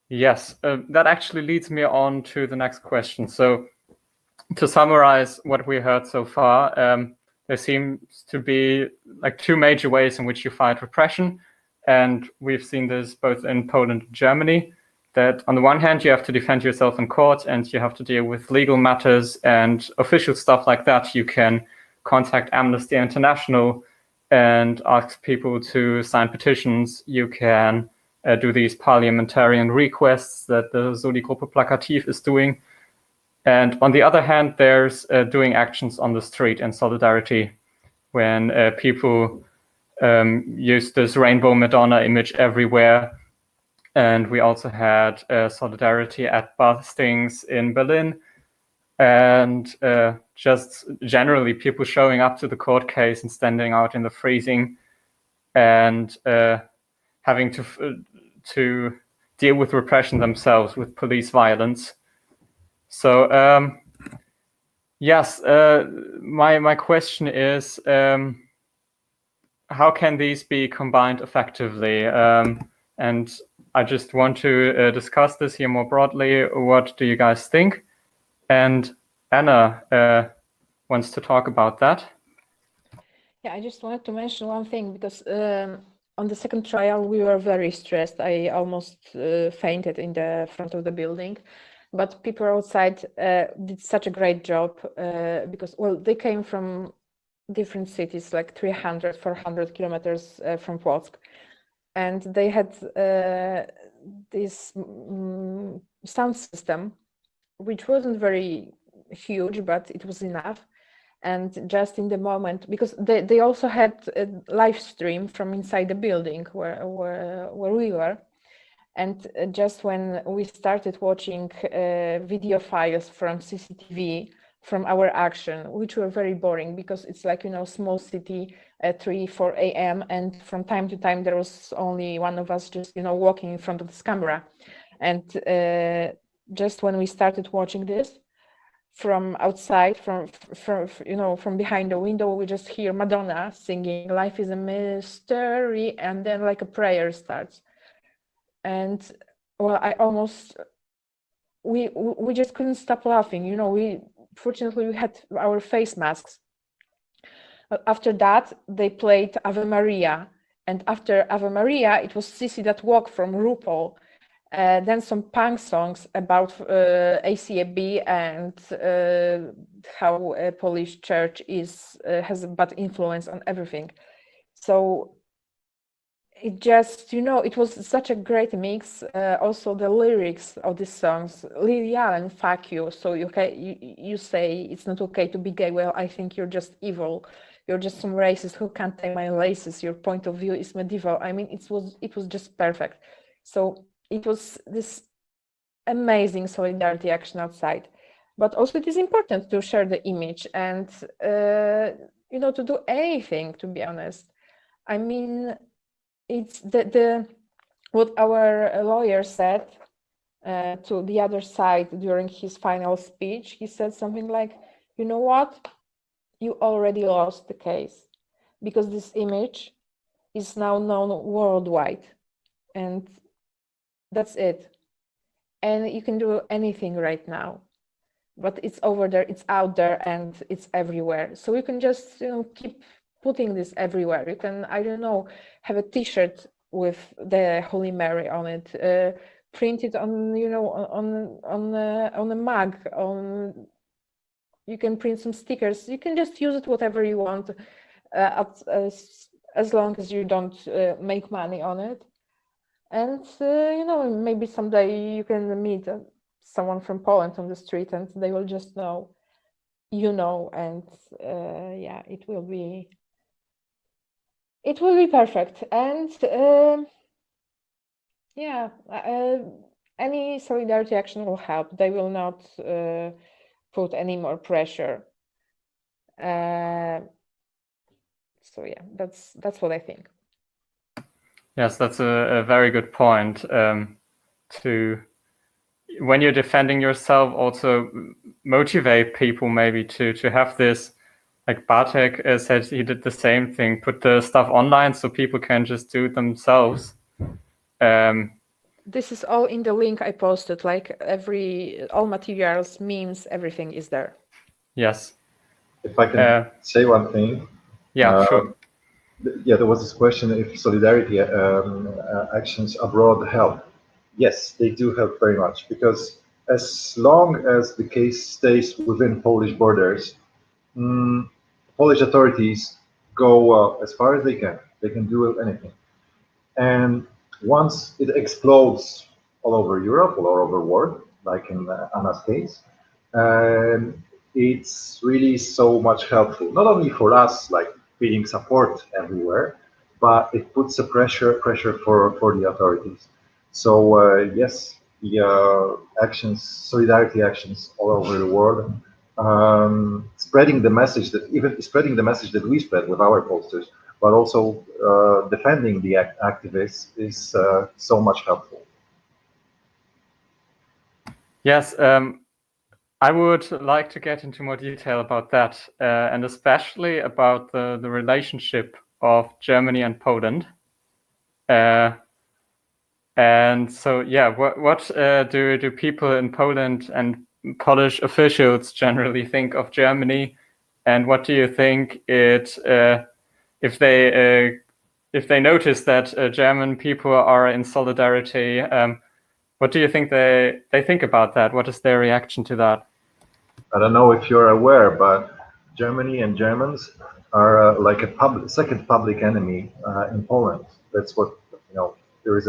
Yes, that actually leads me on to the next question. So to summarize what we heard so far, there seems to be like two major ways in which you fight repression. And we've seen this both in Poland and Germany, that on the one hand, you have to defend yourself in court and you have to deal with legal matters and official stuff like that. You can contact Amnesty International and ask people to sign petitions. You can do these parliamentarian requests that the Soli-Gruppe Plakativ is doing. And on the other hand, there's doing actions on the street in solidarity when people use this rainbow Madonna image everywhere. And we also had solidarity at Adbustings in Berlin. And just generally people showing up to the court case and standing out in the freezing and having to deal with repression themselves, with police violence. So yes, my question is, how can these be combined effectively? And I just want to discuss this here more broadly. What do you guys think? And Anna wants to talk about that. Yeah, I just wanted to mention one thing because on the second trial, we were very stressed. I almost fainted in the front of the building. But people outside did such a great job because, well, they came from different cities, like 300, 400 kilometers from Płock. And they had this sound system, which wasn't very huge, but it was enough. And just in the moment, because they also had a live stream from inside the building where we were. And just when we started watching video files from CCTV from our action, which were very boring because it's like, you know, small city at 3-4 a.m. and from time to time there was only one of us just, you know, walking in front of this camera. And just when we started watching this from outside, from you know, from behind the window, we just hear Madonna singing "Life is a Mystery," and then like a prayer starts. And well, we just couldn't stop laughing. You know, fortunately we had our face masks. After that, they played Ave Maria, and after Ave Maria, it was Sissy That Walk from RuPaul. Then some punk songs about ACAB and how a Polish church has a bad influence on everything. So it just, you know, it was such a great mix. Also the lyrics of these songs, Lily Allen, fuck you. So you say it's not okay to be gay. Well, I think you're just evil. You're just some racist who can't tie my laces. Your point of view is medieval. I mean, it was just perfect. So it was this amazing solidarity action outside. But also it is important to share the image and, you know, to do anything, to be honest. I mean, it's what our lawyer said to the other side during his final speech. He said something like, you know what, you already lost the case, because this image is now known worldwide, and that's it. And you can do anything right now, but it's over there, it's out there, and it's everywhere. So you can just, keep putting this everywhere. You can, I don't know, have a T-shirt with the Holy Mary on it, print it on, on a mug. You can print some stickers. You can just use it whatever you want, as long as you don't make money on it. And maybe someday you can meet someone from Poland on the street, and they will just know, and yeah, it will be perfect. And yeah, any solidarity action will help. They will not put any more pressure. So yeah, that's what I think. Yes, that's a very good point. To, when you're defending yourself, also motivate people maybe to have this, like Bartek said, he did the same thing, put the stuff online so people can just do it themselves. This is all in the link I posted, like all materials, memes, everything is there. Yes. If I can say one thing. Yeah, sure. Yeah, there was this question if solidarity actions abroad help. Yes, they do help very much, because as long as the case stays within Polish borders, Polish authorities go as far as they can. They can do anything. And once it explodes all over Europe, all over the world, like in Anna's case, it's really so much helpful, not only for us, like feeling support everywhere, but it puts a pressure for the authorities. So yes, the solidarity actions all over the world, spreading the message that we spread with our posters, but also defending the activists is so much helpful. Yes, I would like to get into more detail about that, and especially about the relationship of Germany and Poland. And so, yeah, what do people in Poland and Polish officials generally think of Germany, and what do you think if they notice that German people are in solidarity? What do you think they think about that? What is their reaction to that? I don't know if you're aware, but Germany and Germans are like a second public enemy in Poland. That's what, there is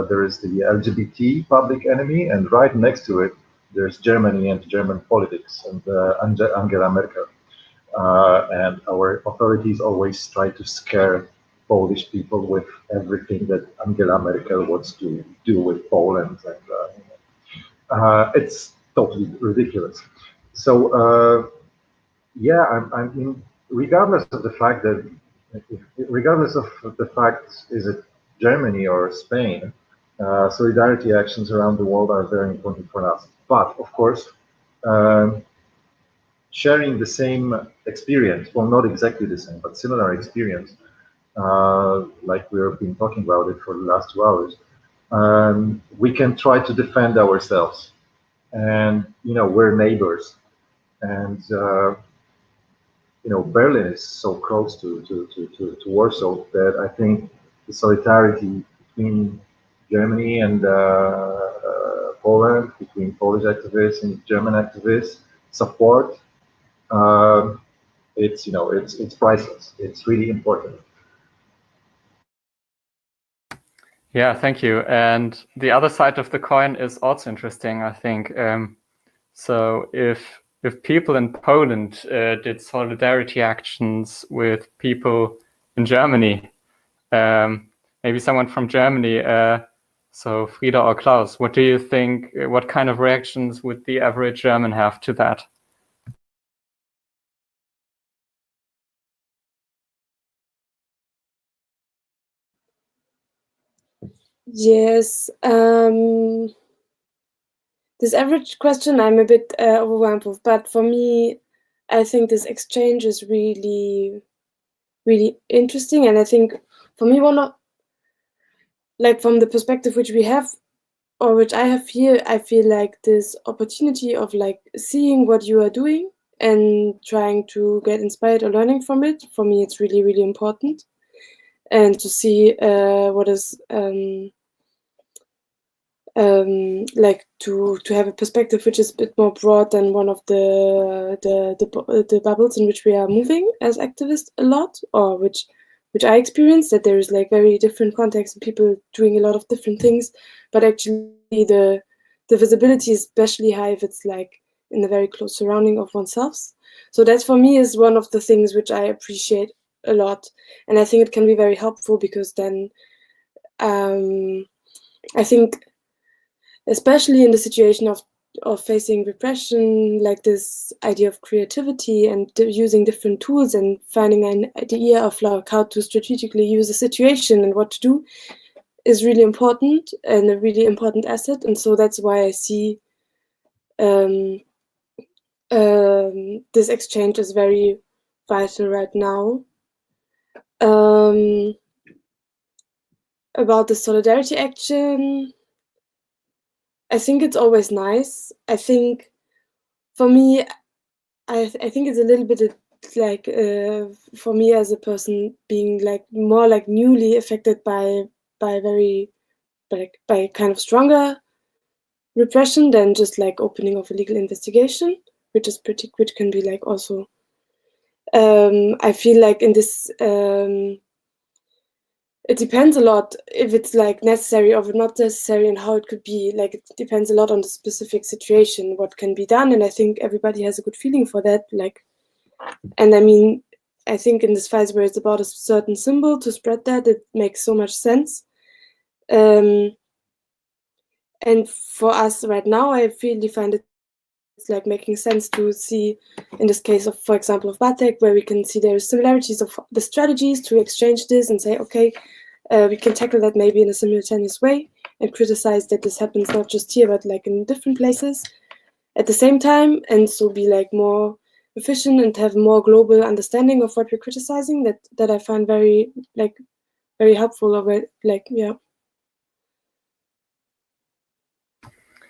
there is the LGBT public enemy, and right next to it, there's Germany and German politics and Angela Merkel. And our authorities always try to scare Polish people with everything that Angela Merkel wants to do with Poland, and it's totally ridiculous. So yeah, I mean, regardless of the fact, is it Germany or Spain, solidarity actions around the world are very important for us. But of course, sharing the same experience, well, not exactly the same, but similar experience, like we've been talking about it for the last 2 hours, we can try to defend ourselves. And, we're neighbors. And, Berlin is so close to Warsaw that I think the solidarity between Germany and Poland, between Polish activists and German activists, support, it's priceless. It's really important. Yeah, thank you. And the other side of the coin is also interesting, I think. So if people in Poland did solidarity actions with people in Germany, maybe someone from Germany, so Frieda or Klaus, what do you think? What kind of reactions would the average German have to that? Yes. This average question I'm a bit overwhelmed with, but for me, I think this exchange is really, really interesting. And I think for me, from the perspective which we have, or which I have here, I feel like this opportunity of like seeing what you are doing and trying to get inspired or learning from it, for me, it's really, really important. And to see what is like to have a perspective which is a bit more broad than one of the bubbles in which we are moving as activists a lot, or which I experienced, that there is like very different contexts and people doing a lot of different things, but actually the visibility is especially high if it's like in a very close surrounding of oneself. So that for me is one of the things which I appreciate a lot, and I think it can be very helpful, because then I think, especially in the situation of facing repression, like this idea of creativity and using different tools and finding an idea of like how to strategically use a situation and what to do is really important and a really important asset. And so that's why I see this exchange is very vital right now. About the solidarity action, I think it's always nice. I think for me, I think it's a little bit like for me as a person being like more like newly affected by kind of stronger repression than just like opening of a legal investigation, which can be like also. I feel like in this. It depends a lot if it's like necessary or not necessary, and how it could be. Like, it depends a lot on the specific situation, what can be done. And I think everybody has a good feeling for that. Like, and I mean, I think in this fight where it's about a certain symbol to spread that, it makes so much sense. And for us right now, I really find it's like making sense to see, in this case of, for example, of Bartek, where we can see there are similarities of the strategies to exchange this and say, okay, we can tackle that maybe in a simultaneous way and criticize that this happens not just here, but like in different places at the same time, and so be like more efficient and have more global understanding of what we're criticizing. That I find very helpful. Or like, yeah.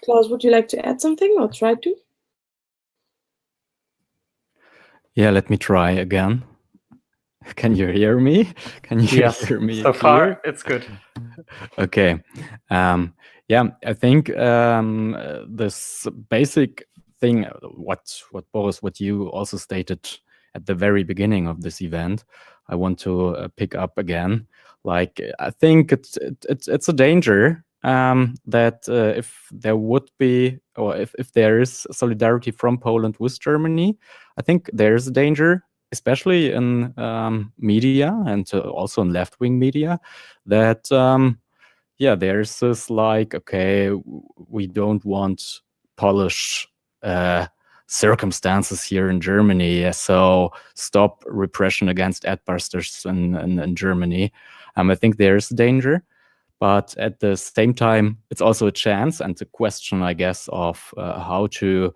Klaus, would you like to add something or try to? Yeah, let me try again. Can you hear me? Can you hear me? So far, it's good. Okay. Yeah, I think this basic thing, what Boris, what you also stated at the very beginning of this event, I want to pick up again. Like, I think it's a danger that if there would be, or if there is solidarity from Poland with Germany, I think there's a danger, especially in media and also in left-wing media, that yeah, there's this like, okay, we don't want Polish circumstances here in Germany, so stop repression against Adbusters in Germany. I think there's danger, but at the same time, it's also a chance and a question, I guess, of how to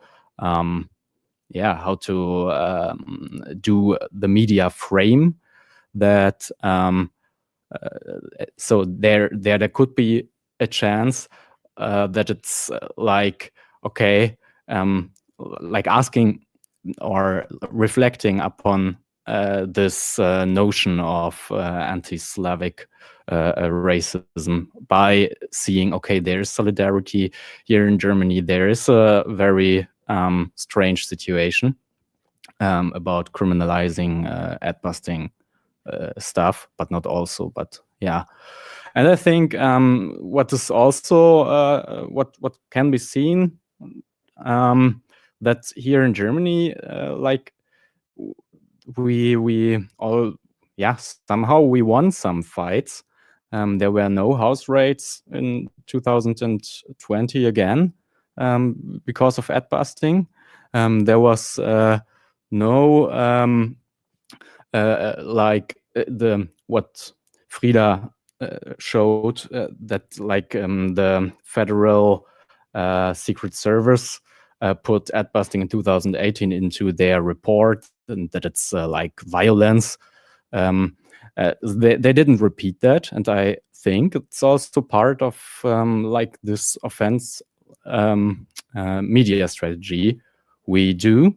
do the media frame that. So there could be a chance that it's like, okay, like asking or reflecting upon this notion of anti-Slavic racism by seeing, okay, there is solidarity here in Germany. There is a very strange situation about criminalizing ad-busting stuff, but not also, but yeah. And I think what is also what can be seen that here in Germany, like we all, yeah, somehow we won some fights. There were no house raids in 2020 again because of ad-busting. There was no like what Frida showed that like the federal Secret Service put ad-busting in 2018 into their report, and that it's like violence. They didn't repeat that, and I think it's also part of like this offense media strategy we do.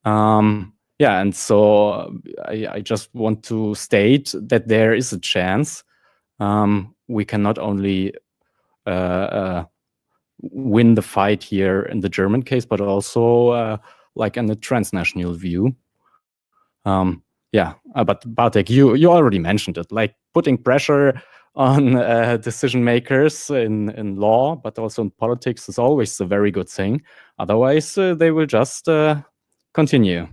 Yeah, and so I just want to state that there is a chance we can not only win the fight here in the German case, but also like in the transnational view. Yeah, but Bartek, you already mentioned it, like putting pressure on decision makers in law, but also in politics is always a very good thing. Otherwise, they will just continue.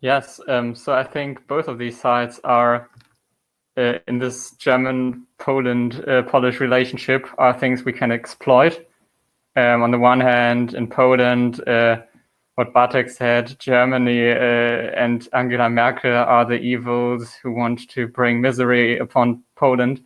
Yes, so I think both of these sides are in this German-Poland-Polish relationship are things we can exploit. On the one hand, in Poland, what Bartek said, Germany and Angela Merkel are the evils who want to bring misery upon Poland.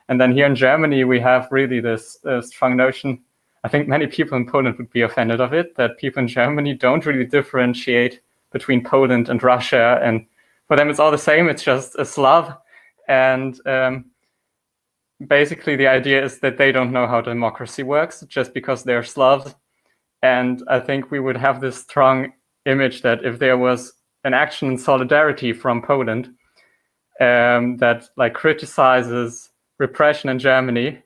And then here in Germany, we have really this strong notion. I think many people in Poland would be offended of it, that people in Germany don't really differentiate between Poland and Russia. And for them, it's all the same. It's just a Slav. And basically, the idea is that they don't know how democracy works just because they're Slavs. And I think we would have this strong image that if there was an action in solidarity from Poland that like criticizes repression in Germany,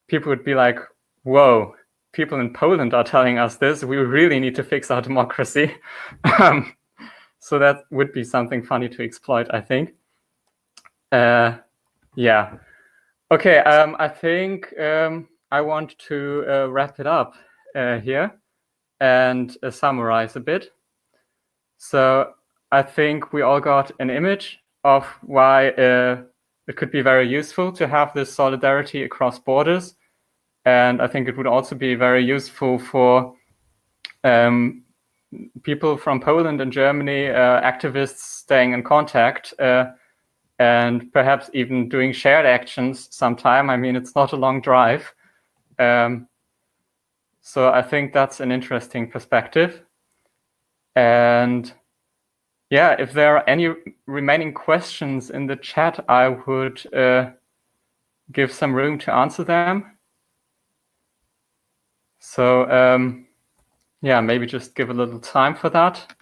people would be like, whoa, people in Poland are telling us this. We really need to fix our democracy. So that would be something funny to exploit, I think. Yeah. Okay, I think I want to wrap it up here and summarize a bit. So I think we all got an image of why it could be very useful to have this solidarity across borders. And I think it would also be very useful for people from Poland and Germany, activists staying in contact and perhaps even doing shared actions sometime. I mean, it's not a long drive. So I think that's an interesting perspective. And yeah, if there are any remaining questions in the chat, I would give some room to answer them. So yeah, maybe just give a little time for that.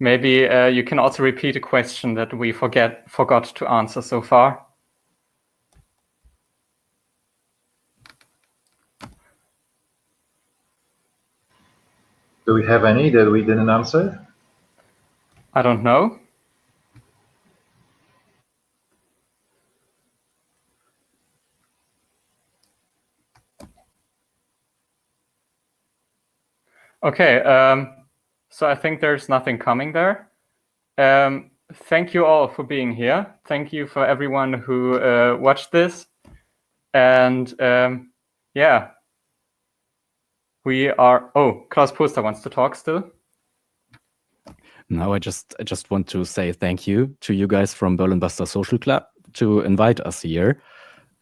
Maybe you can also repeat a question that we forgot to answer so far. Do we have any that we didn't answer? I don't know. Okay, so I think there's nothing coming there. Thank you all for being here. Thank you for everyone who watched this. And yeah, we are, oh, Klaus Poster wants to talk still. No, I just want to say thank you to you guys from Berlin Buster Social Club to invite us here.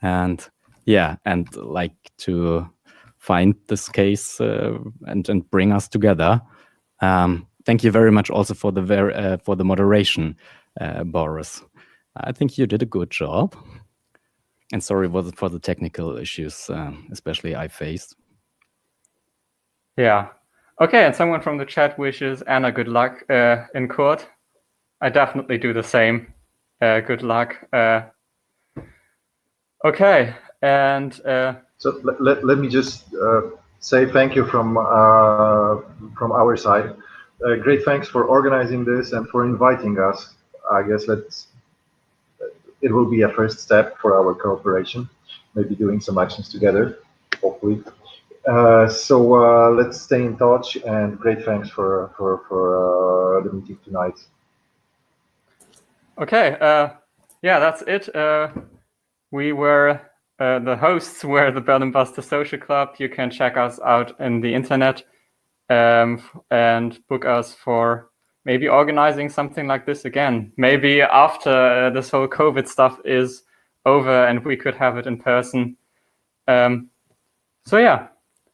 And yeah, and like to find this case and bring us together. Thank you very much also for the moderation, Boris. I think you did a good job. And sorry for the technical issues, especially I faced. Yeah. Okay, and someone from the chat wishes Anna good luck in court. I definitely do the same. Good luck. Okay, and so let me just say thank you from our side. Great thanks for organizing this and for inviting us. I guess it will be a first step for our cooperation, maybe doing some actions together, hopefully. So let's stay in touch, and great thanks for the meeting tonight. Okay, yeah, that's it. We were the hosts were the Berlin Buster Social Club. You can check us out in the internet and book us for maybe organizing something like this again. Maybe after this whole COVID stuff is over and we could have it in person. So yeah.